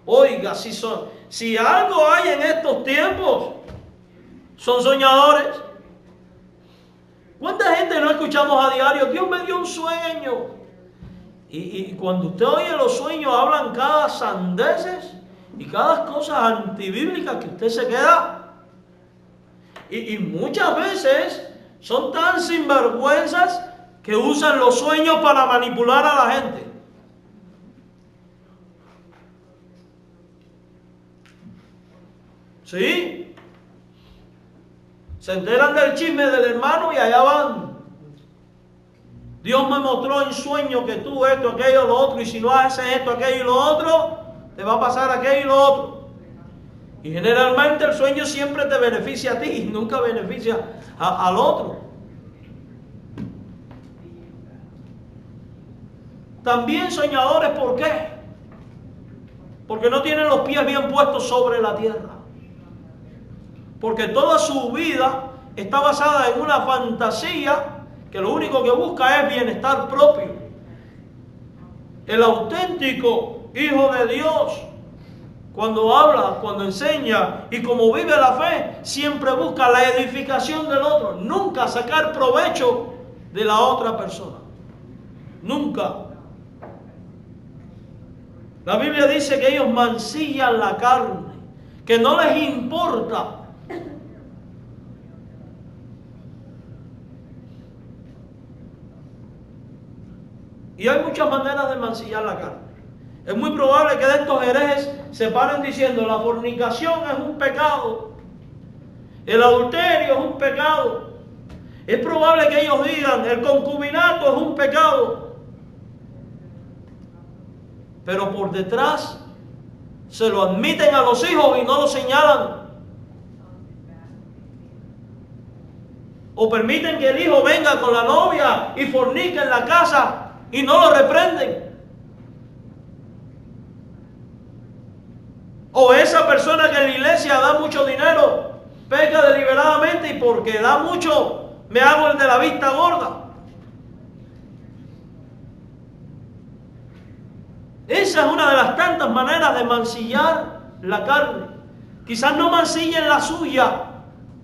Oiga, si algo hay en estos tiempos, son soñadores. ¿Cuánta gente no escuchamos a diario? Dios me dio un sueño. Y cuando usted oye los sueños, hablan cada sandeces y cada cosa antibíblica que usted se queda. Y muchas veces son tan sinvergüenzas que usan los sueños para manipular a la gente. ¿Sí? Se enteran del chisme del hermano y allá van. Dios me mostró en sueño que tú esto, aquello, lo otro, y si no haces esto, aquello y lo otro, te va a pasar aquello y lo otro. Y generalmente el sueño siempre te beneficia a ti y nunca beneficia al otro. También soñadores, ¿por qué? Porque no tienen los pies bien puestos sobre la tierra. Porque toda su vida está basada en una fantasía que lo único que busca es bienestar propio. El auténtico Hijo de Dios, cuando habla, cuando enseña y como vive la fe, siempre busca la edificación del otro, nunca sacar provecho de la otra persona. Nunca. La Biblia dice que ellos mancillan la carne, que no les importa. Y hay muchas maneras de mancillar la carne. Es muy probable que de estos herejes se paren diciendo la fornicación es un pecado, el adulterio es un pecado. Es probable que ellos digan el concubinato es un pecado. Pero por detrás se lo admiten a los hijos y no lo señalan. O permiten que el hijo venga con la novia y fornique en la casa y no lo reprenden. O esa persona que en la iglesia da mucho dinero, peca deliberadamente y porque da mucho, me hago el de la vista gorda. Esa es una de las tantas maneras de mancillar la carne. Quizás no mancillen la suya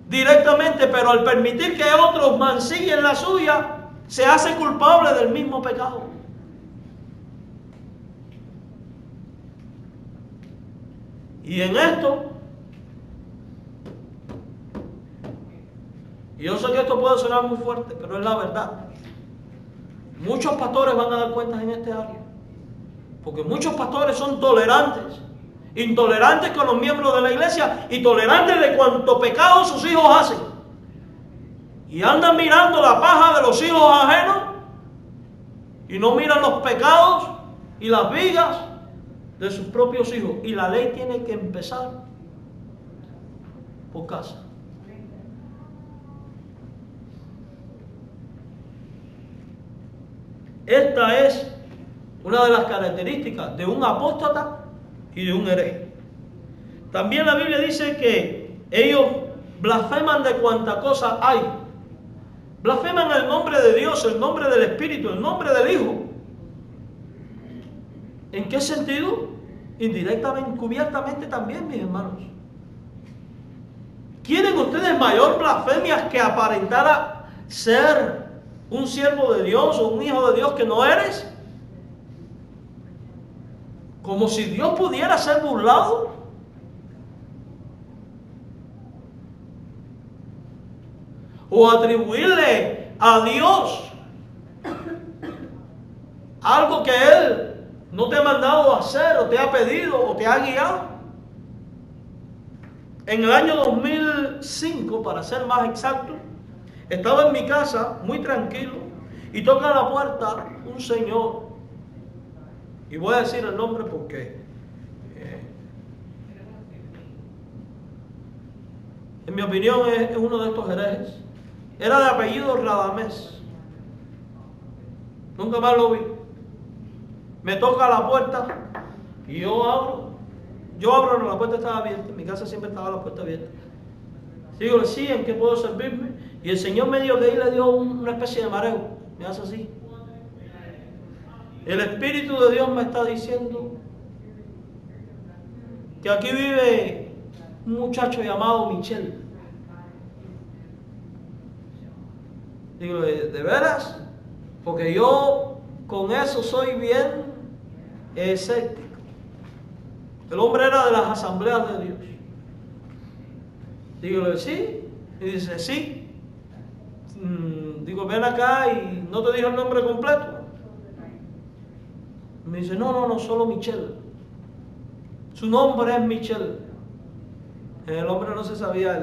directamente, pero al permitir que otros mancillen la suya, se hace culpable del mismo pecado. Y en esto, y yo sé que esto puede sonar muy fuerte, pero es la verdad. Muchos pastores van a dar cuentas en este área. Porque muchos pastores son tolerantes, intolerantes con los miembros de la iglesia y tolerantes de cuanto pecado sus hijos hacen. Y andan mirando la paja de los hijos ajenos y no miran los pecados y las vigas de sus propios hijos. Y la ley tiene que empezar por casa. Esta es una de las características de un apóstata y de un hereje. También la Biblia dice que ellos blasfeman de cuanta cosa hay. Blasfeman el nombre de Dios, el nombre del Espíritu, el nombre del Hijo. ¿En qué sentido? indirectamente, encubiertamente también, mis hermanos. ¿Quieren ustedes mayor blasfemia que aparentar a ser un siervo de Dios o un hijo de Dios que no eres? Como si Dios pudiera ser burlado. O atribuirle a Dios algo que Él no te ha mandado a hacer, o te ha pedido, o te ha guiado. En el año 2005, para ser más exacto, estaba en mi casa muy tranquilo y toca a la puerta un señor. Y voy a decir el nombre porque en mi opinión es uno de estos herejes. Era de apellido Radamés. Nunca más lo vi. Me toca la puerta y yo abro. No, la puerta estaba abierta. En mi casa siempre estaba la puerta abierta. Digo, sí, ¿en qué puedo servirme? Y el Señor me dio que ahí le dio una especie de mareo. Me hace así. El Espíritu de Dios me está diciendo que aquí vive un muchacho llamado Michel. Digo, ¿de veras? Porque yo con eso soy bien escéptico. El hombre era de las asambleas de Dios. Digo, sí. Y dice, sí. Digo, ven acá y no te dijo el nombre completo. Me dice, no, solo Michel. Su nombre es Michel. El hombre no se sabía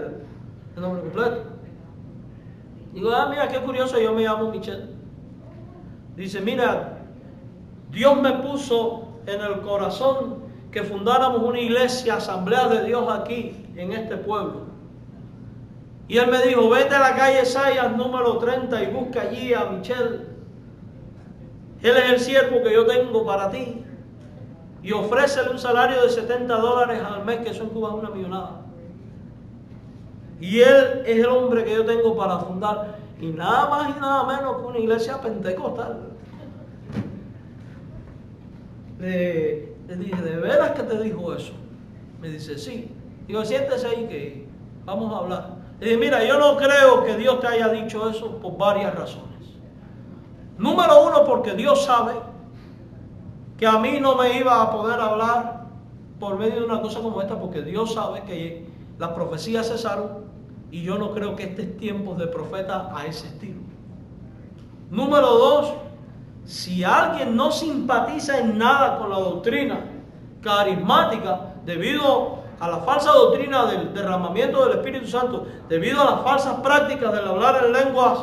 el nombre completo. Digo, mira, qué curioso, yo me llamo Michel. Dice, mira, Dios me puso en el corazón que fundáramos una iglesia, asamblea de Dios aquí, en este pueblo. Y él me dijo, vete a la calle Sayas número 30 y busca allí a Michel. Él es el siervo que yo tengo para ti. Y ofrécele un salario de $70 al mes, que eso en Cuba es una millonada. Y él es el hombre que yo tengo para fundar. Y nada más y nada menos que una iglesia pentecostal. Le dije, ¿de veras que te dijo eso? Me dice, sí. Digo, siéntese ahí que vamos a hablar. Le dije, mira, yo no creo que Dios te haya dicho eso por varias razones. Número uno, porque Dios sabe que a mí no me iba a poder hablar por medio de una cosa como esta, porque Dios sabe que las profecías cesaron y yo no creo que este es tiempo de profeta a ese estilo. Número dos, si alguien no simpatiza en nada con la doctrina carismática debido a la falsa doctrina del derramamiento del Espíritu Santo, debido a las falsas prácticas del hablar en lenguas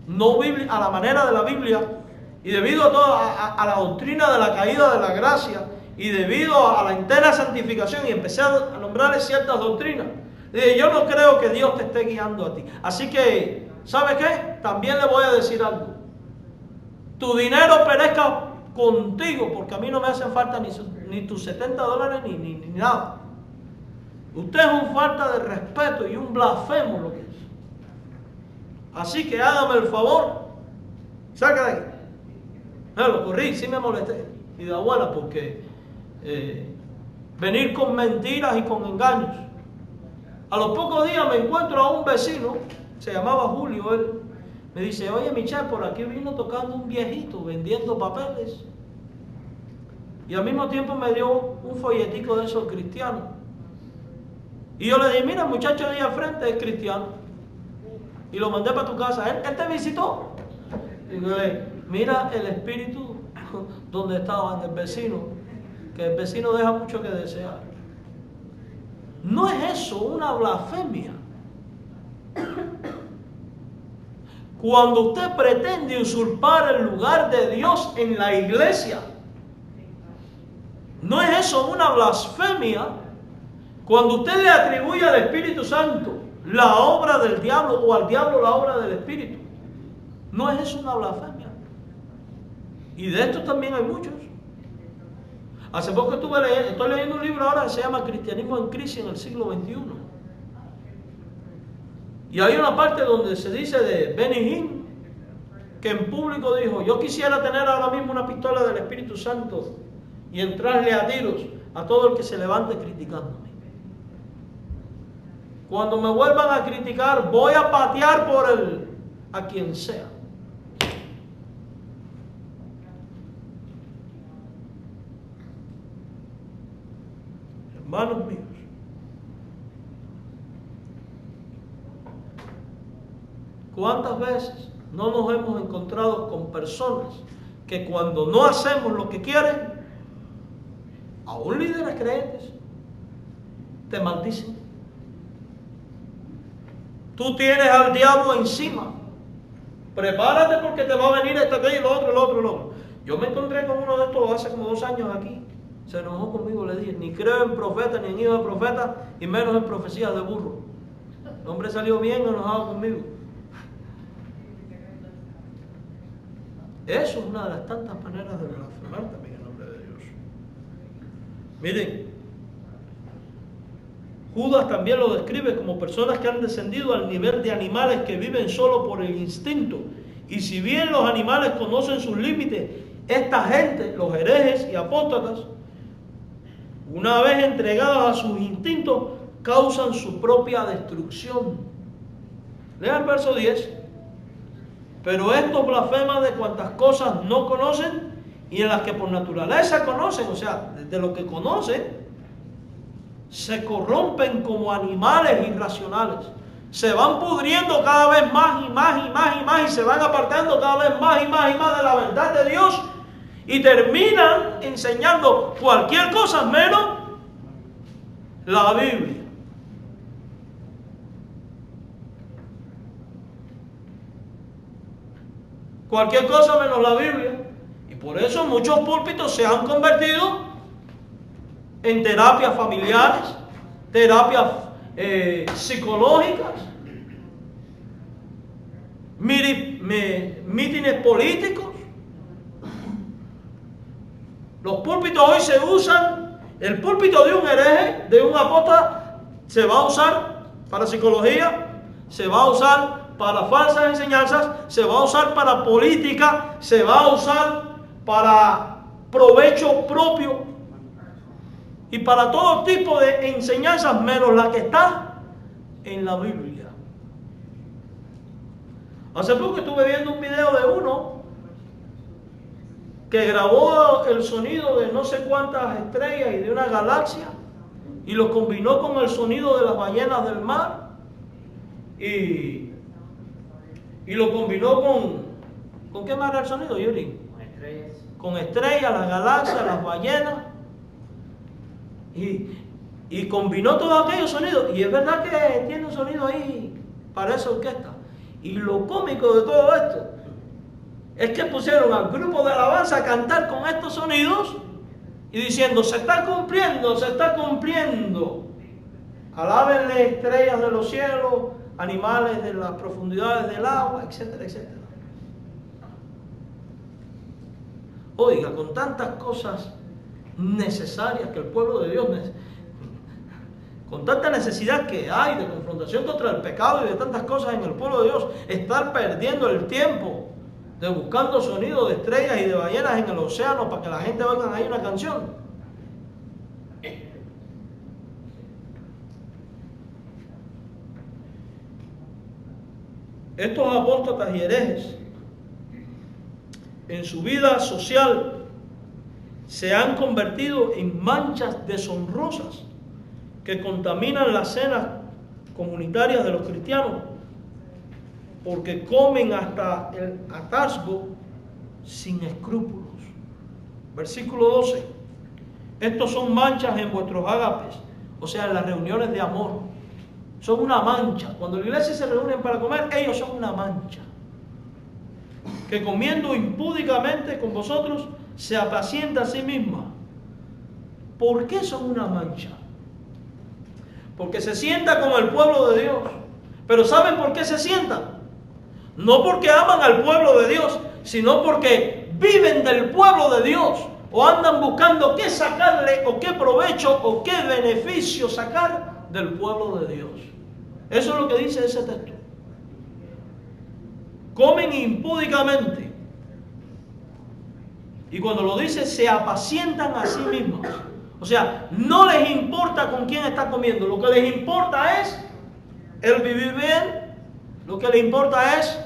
no bíblicas, a la manera de la Biblia, y debido a la doctrina de la caída de la gracia, y debido a la entera santificación, y empecé a nombrarle ciertas doctrinas, yo no creo que Dios te esté guiando a ti. Así que, ¿sabes qué? También le voy a decir algo. Tu dinero perezca contigo, porque a mí no me hacen falta ni tus $70 ni nada. Usted es un falta de respeto y un blasfemo lo que es. Así que hágame el favor, saca de aquí. Lo corrí, sí me molesté. Y de abuela, porque venir con mentiras y con engaños. A los pocos días me encuentro a un vecino, se llamaba Julio, él me dice, oye Michel, por aquí vino tocando un viejito vendiendo papeles. Y al mismo tiempo me dio un folletico de esos cristianos. Y yo le dije, mira, el muchacho de ahí al frente es cristiano. Y lo mandé para tu casa. ¿Él te visitó? Y yo le dije, mira el espíritu donde estaban el vecino, que el vecino deja mucho que desear. ¿No es eso una blasfemia? Cuando usted pretende usurpar el lugar de Dios en la iglesia, ¿no es eso una blasfemia? Cuando usted le atribuye al Espíritu Santo la obra del diablo o al diablo la obra del Espíritu, ¿no es eso una blasfemia? Y de estos también hay muchos. Hace poco estoy leyendo un libro ahora que se llama Cristianismo en Crisis en el siglo XXI. Y hay una parte donde se dice de Benny Hinn, que en público dijo, yo quisiera tener ahora mismo una pistola del Espíritu Santo y entrarle a tiros a todo el que se levante criticándome. Cuando me vuelvan a criticar, voy a patear a quien sea. Hermanos míos, ¿cuántas veces no nos hemos encontrado con personas que cuando no hacemos lo que quieren, aún líderes creyentes, te maldicen? Tú tienes al diablo encima. Prepárate porque te va a venir esto, aquello, lo otro. Yo me encontré con uno de estos hace como 2 años aquí. Se enojó conmigo, le dije, ni creo en profeta, ni en hijo de profeta, y menos en profecías de burro. El hombre salió bien enojado conmigo. Eso es una de las tantas maneras de blasfemar también en nombre de Dios. Miren, Judas también lo describe como personas que han descendido al nivel de animales que viven solo por el instinto. Y si bien los animales conocen sus límites, esta gente, los herejes y apóstatas, una vez entregadas a sus instintos, causan su propia destrucción. Lea el verso 10. Pero estos blasfeman de cuantas cosas no conocen y en las que por naturaleza conocen, o sea, de lo que conocen, se corrompen como animales irracionales. Se van pudriendo cada vez más y se van apartando cada vez más y más de la verdad de Dios y terminan enseñando cualquier cosa menos la Biblia. Cualquier cosa menos la Biblia. Y por eso muchos púlpitos se han convertido en terapias familiares, terapias psicológicas, mítines políticos. Los púlpitos hoy se usan, el púlpito de un hereje, de un apóstata, se va a usar para psicología, se va a usar para falsas enseñanzas, se va a usar para política, se va a usar para provecho propio y para todo tipo de enseñanzas menos la que está en la Biblia. Hace poco estuve viendo un video de uno que grabó el sonido de no sé cuántas estrellas y de una galaxia y lo combinó con el sonido de las ballenas del mar y lo combinó ¿con qué más era el sonido, Yuri? Con estrellas, las galaxias, las ballenas y combinó todos aquellos sonidos y es verdad que tiene un sonido ahí para esa orquesta. Y lo cómico de todo esto es que pusieron al grupo de alabanza a cantar con estos sonidos y diciendo, se está cumpliendo. Alábenle estrellas de los cielos, animales de las profundidades del agua, etcétera, etcétera. Oiga, con tantas cosas necesarias que el pueblo de Dios con tanta necesidad que hay de confrontación contra el pecado y de tantas cosas en el pueblo de Dios, estar perdiendo el tiempo de buscando sonidos de estrellas y de ballenas en el océano para que la gente oiga ahí una canción. Estos apóstatas y herejes en su vida social se han convertido en manchas deshonrosas que contaminan las cenas comunitarias de los cristianos porque comen hasta el hartazgo sin escrúpulos. Versículo 12. Estos son manchas en vuestros ágapes, o sea, en las reuniones de amor. Son una mancha. Cuando la iglesia se reúnen para comer, ellos son una mancha. Que comiendo impúdicamente con vosotros, se apacienta a sí misma. ¿Por qué son una mancha? Porque se sienta como el pueblo de Dios. Pero ¿saben por qué se sientan? No porque aman al pueblo de Dios, sino porque viven del pueblo de Dios. O andan buscando qué sacarle, o qué provecho, o qué beneficio sacar del pueblo de Dios. Eso es lo que dice ese texto. Comen impúdicamente. Y cuando lo dice, se apacientan a sí mismos. O sea, no les importa con quién está comiendo. Lo que les importa es el vivir bien. Lo que les importa es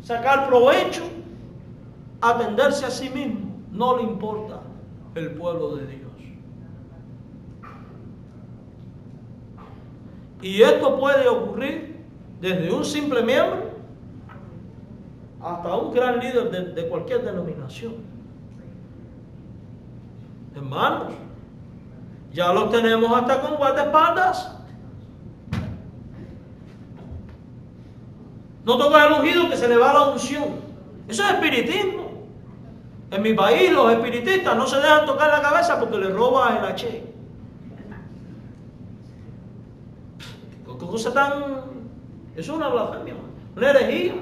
sacar provecho, atenderse a sí mismo. No le importa el pueblo de Dios. Y esto puede ocurrir desde un simple miembro hasta un gran líder de cualquier denominación. Hermanos, ya los tenemos hasta con guardaespaldas. No toca el ungido que se le va la unción. Eso es espiritismo. En mi país los espiritistas no se dejan tocar la cabeza porque le roba el H. Cosa tan... Eso es una blasfemia, una herejía.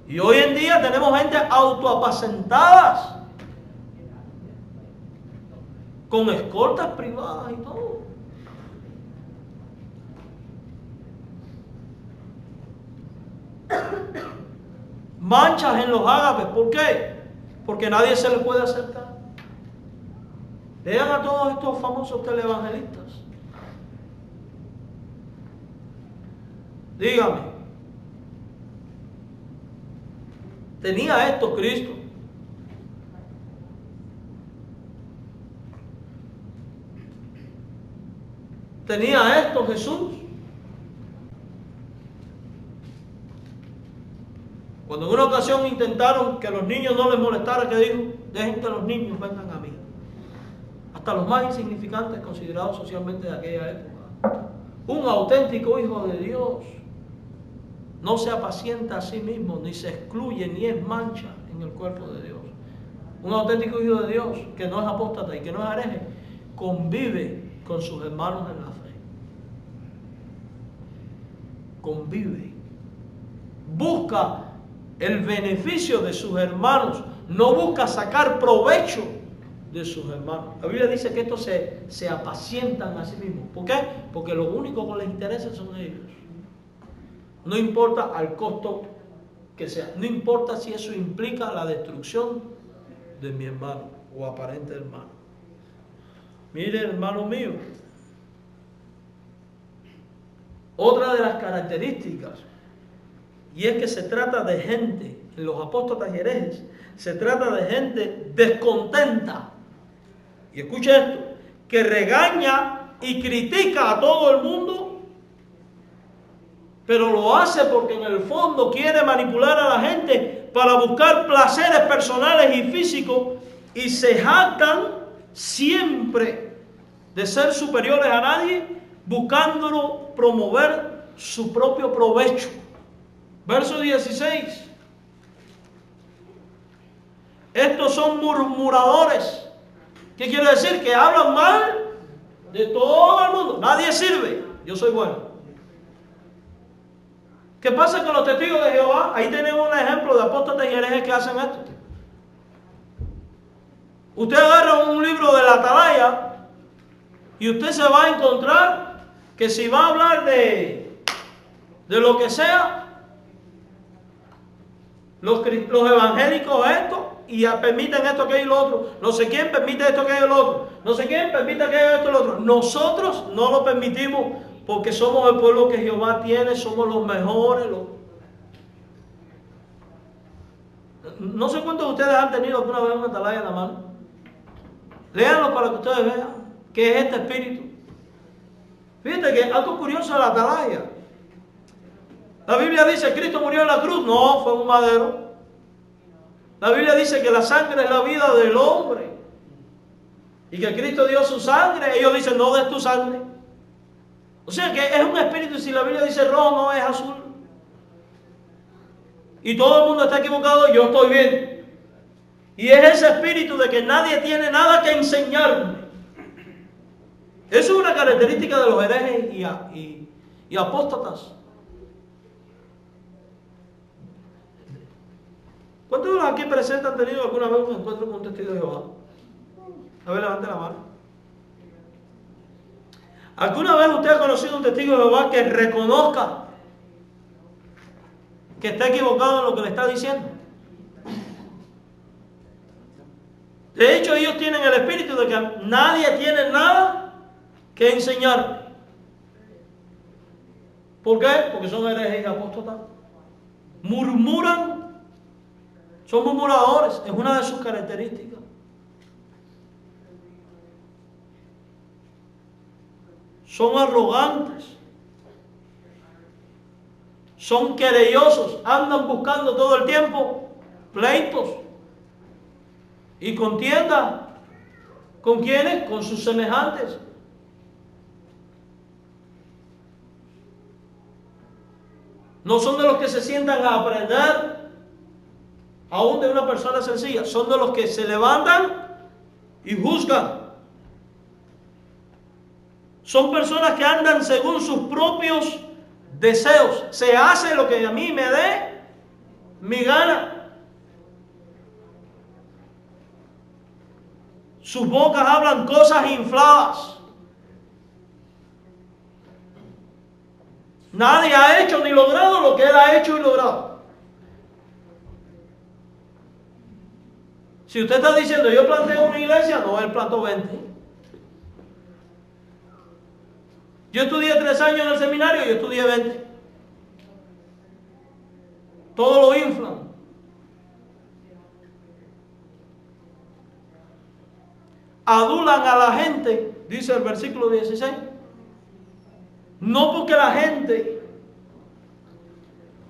Y hoy en día tenemos gente autoapacentadas, con escoltas privadas y todo. Manchas en los ágapes. ¿Por qué? Porque nadie se le puede acercar. Lean a todos estos famosos televangelistas. Dígame, ¿tenía esto Cristo? ¿Tenía esto Jesús? Cuando en una ocasión intentaron que los niños no les molestara, ¿qué dijo? Dejen que los niños vengan a mí. Hasta los más insignificantes considerados socialmente de aquella época. Un auténtico hijo de Dios no se apacienta a sí mismo, ni se excluye, ni es mancha en el cuerpo de Dios. Un auténtico hijo de Dios, que no es apóstata y que no es hereje, convive con sus hermanos en la fe. Convive. Busca el beneficio de sus hermanos, no busca sacar provecho de sus hermanos. La Biblia dice que estos se apacientan a sí mismos. ¿Por qué? Porque lo único que les interesa son ellos. No importa al costo que sea. No importa si eso implica la destrucción de mi hermano o aparente hermano. Mire, hermano mío, otra de las características, y es que se trata de gente, en los apóstatas y herejes, se trata de gente descontenta. Y escuche esto, que regaña y critica a todo el mundo, pero lo hace porque en el fondo quiere manipular a la gente para buscar placeres personales y físicos, y se jactan siempre de ser superiores a nadie, buscándolo promover su propio provecho. Verso 16. Estos son murmuradores. ¿Qué quiere decir? Que hablan mal de todo el mundo. Nadie sirve. Yo soy bueno. ¿Qué pasa con los testigos de Jehová? Ahí tenemos un ejemplo de apóstatas y herejes que hacen esto. Usted agarra un libro de la Atalaya y usted se va a encontrar que si va a hablar de lo que sea, los evangélicos esto, y permiten esto, aquello y lo otro. No sé quién permite esto, aquello y lo otro. No sé quién permite aquello, esto y lo otro. Nosotros no lo permitimos porque somos el pueblo que Jehová tiene, somos los mejores. No sé cuántos de ustedes han tenido alguna vez una atalaya en la mano. Léanlo para que ustedes vean qué es este espíritu. Fíjate que algo curioso de la atalaya. La Biblia dice que Cristo murió en la cruz. No, fue un madero. La Biblia dice que la sangre es la vida del hombre. Y que Cristo dio su sangre. Ellos dicen, no des tu sangre. O sea que es un espíritu. Si la Biblia dice rojo, no es azul. Y todo el mundo está equivocado, yo estoy bien. Y es ese espíritu de que nadie tiene nada que enseñarme. Eso es una característica de los herejes y apóstatas. ¿Cuántos de los aquí presentes han tenido alguna vez un encuentro con un testigo de Jehová? A ver, levante la mano. ¿Alguna vez usted ha conocido un testigo de Jehová que reconozca que está equivocado en lo que le está diciendo? De hecho, ellos tienen el espíritu de que nadie tiene nada que enseñar. ¿Por qué? Porque son herejes y apóstatas. Murmuran. Son murmuradores. Es una de sus características. Son arrogantes. Son querellosos. Andan buscando todo el tiempo pleitos y contiendas. ¿Con quiénes? Con sus semejantes. No son de los que se sientan a aprender, aún de una persona sencilla. Son de los que se levantan y juzgan. Son personas que andan según sus propios deseos. Se hace lo que a mí me dé mi gana. Sus bocas hablan cosas infladas. Nadie ha hecho ni logrado lo que él ha hecho y logrado. Si usted está diciendo, yo planté una iglesia, no, él plantó 20. Yo estudié 3 años en el seminario, yo estudié 20. Todo lo inflan. Adulan a la gente, dice el versículo 16. No porque la gente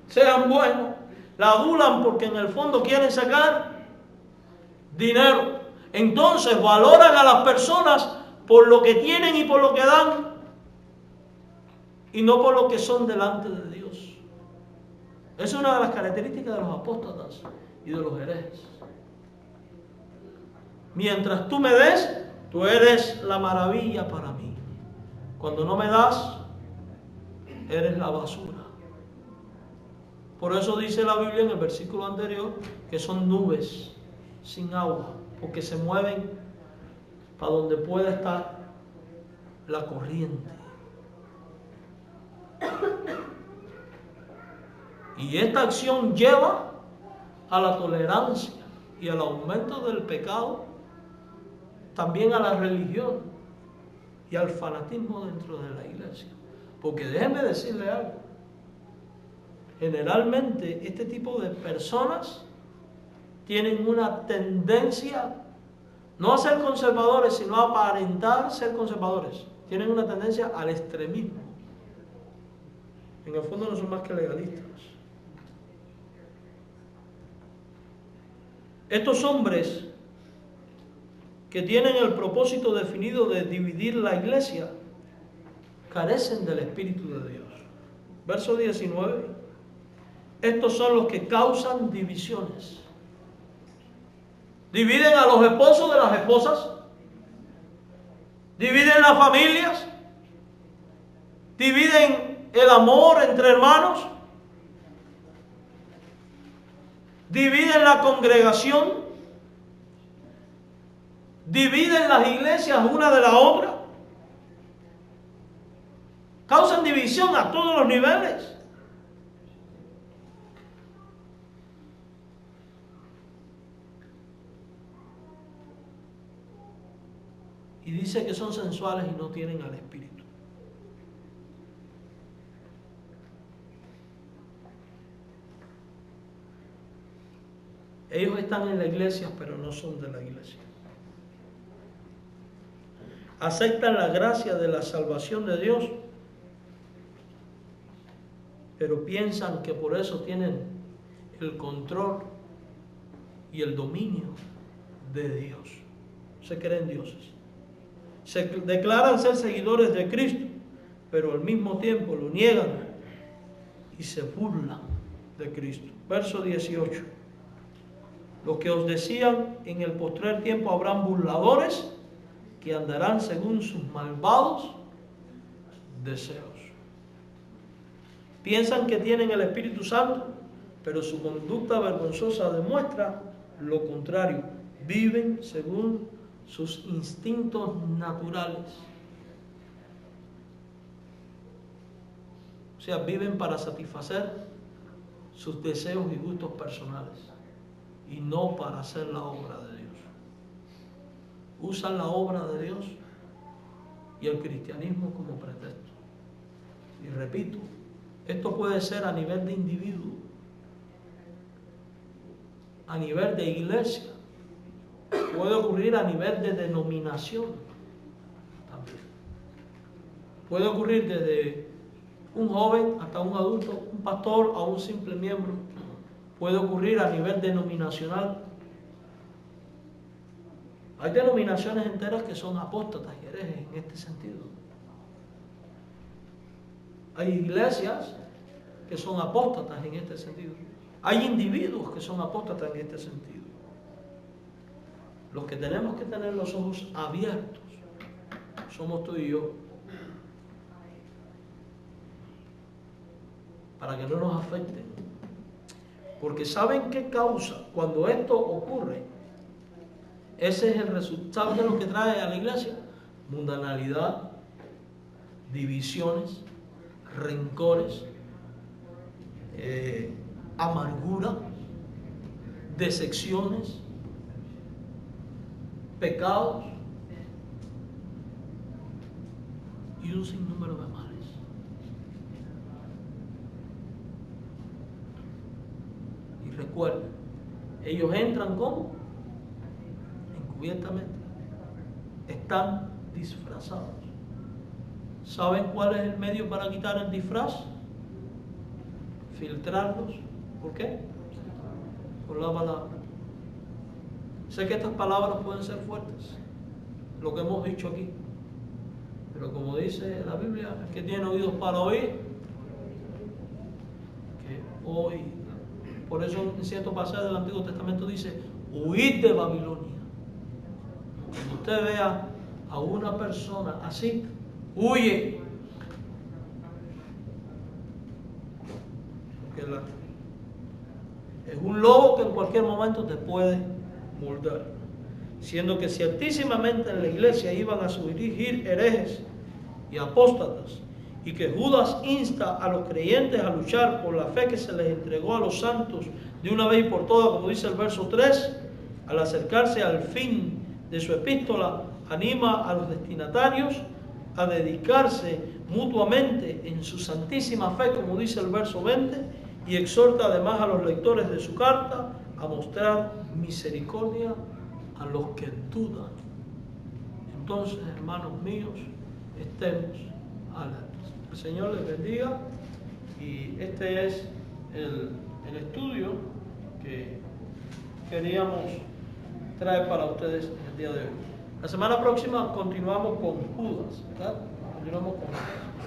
sean buenos, la adulan porque en el fondo quieren sacar dinero. Entonces valoran a las personas por lo que tienen y por lo que dan, y no por lo que son delante de Dios. Esa es una de las características de los apóstatas y de los herejes. Mientras tú me des, tú eres la maravilla para mí. Cuando no me das, eres la basura. Por eso dice la Biblia en el versículo anterior que son nubes sin agua, porque se mueven para donde pueda estar la corriente. Y esta acción lleva a la tolerancia y al aumento del pecado, también a la religión y al fanatismo dentro de la iglesia. Porque déjenme decirle algo. Generalmente este tipo de personas tienen una tendencia no a ser conservadores, sino a aparentar ser conservadores. Tienen una tendencia al extremismo. En el fondo no son más que legalistas. Estos hombres que tienen el propósito definido de dividir la iglesia carecen del Espíritu de Dios. Verso 19. Estos son los que causan divisiones. Dividen a los esposos de las esposas. Dividen las familias. Dividen el amor entre hermanos. Dividen la congregación. Dividen las iglesias una de la otra. Causan división a todos los niveles. Y dice que son sensuales y no tienen al Espíritu. Ellos están en la iglesia, pero no son de la iglesia. Aceptan la gracia de la salvación de Dios, pero piensan que por eso tienen el control y el dominio de Dios. Se creen dioses. Se declaran ser seguidores de Cristo, pero al mismo tiempo lo niegan y se burlan de Cristo. Verso 18. Lo que os decían, en el postrer tiempo habrán burladores que andarán según sus malvados deseos. Piensan que tienen el Espíritu Santo, pero su conducta vergonzosa demuestra lo contrario. Viven según sus instintos naturales. O sea, viven para satisfacer sus deseos y gustos personales y no para hacer la obra de Dios. usan la obra de Dios y el cristianismo como pretexto. Y repito, esto puede ser a nivel de individuo, a nivel de iglesia, puede ocurrir a nivel de denominación también. Puede ocurrir desde un joven hasta un adulto, un pastor a un simple miembro. Puede ocurrir a nivel denominacional. Hay denominaciones enteras que son apóstatas y herejes en este sentido. Hay iglesias que son apóstatas en este sentido. Hay individuos que son apóstatas en este sentido. Los que tenemos que tener los ojos abiertos somos tú y yo, para que no nos afecten. Porque ¿saben qué causa cuando esto ocurre? Ese es el resultado de lo que trae a la iglesia: mundanalidad, divisiones, rencores, amargura, decepciones, pecados y un sinnúmero de males. Y recuerden, ellos entran ¿cómo? Encubiertamente. Están disfrazados. ¿Saben cuál es el medio para quitar el disfraz? Filtrarlos. ¿Por qué? Por la palabra. Sé que estas palabras pueden ser fuertes, lo que hemos dicho aquí, pero como dice la Biblia, el que tiene oídos para oír, que oiga. Por eso en cierto pasaje del Antiguo Testamento dice: huid de Babilonia. Cuando usted vea a una persona así, huye. Porque es un lobo que en cualquier momento te puede morder. Siendo que ciertísimamente en la iglesia iban a surgir herejes y apóstatas, y que Judas insta a los creyentes a luchar por la fe que se les entregó a los santos de una vez y por todas, como dice el verso 3, al acercarse al fin de su epístola, anima a los destinatarios a dedicarse mutuamente en su santísima fe, como dice el verso 20, y exhorta además a los lectores de su carta a mostrar misericordia a los que dudan. Entonces, hermanos míos, estemos alertas. El Señor les bendiga, y este es el estudio que queríamos traer para ustedes el día de hoy. La semana próxima continuamos con Judas, ¿verdad? Continuamos con Judas.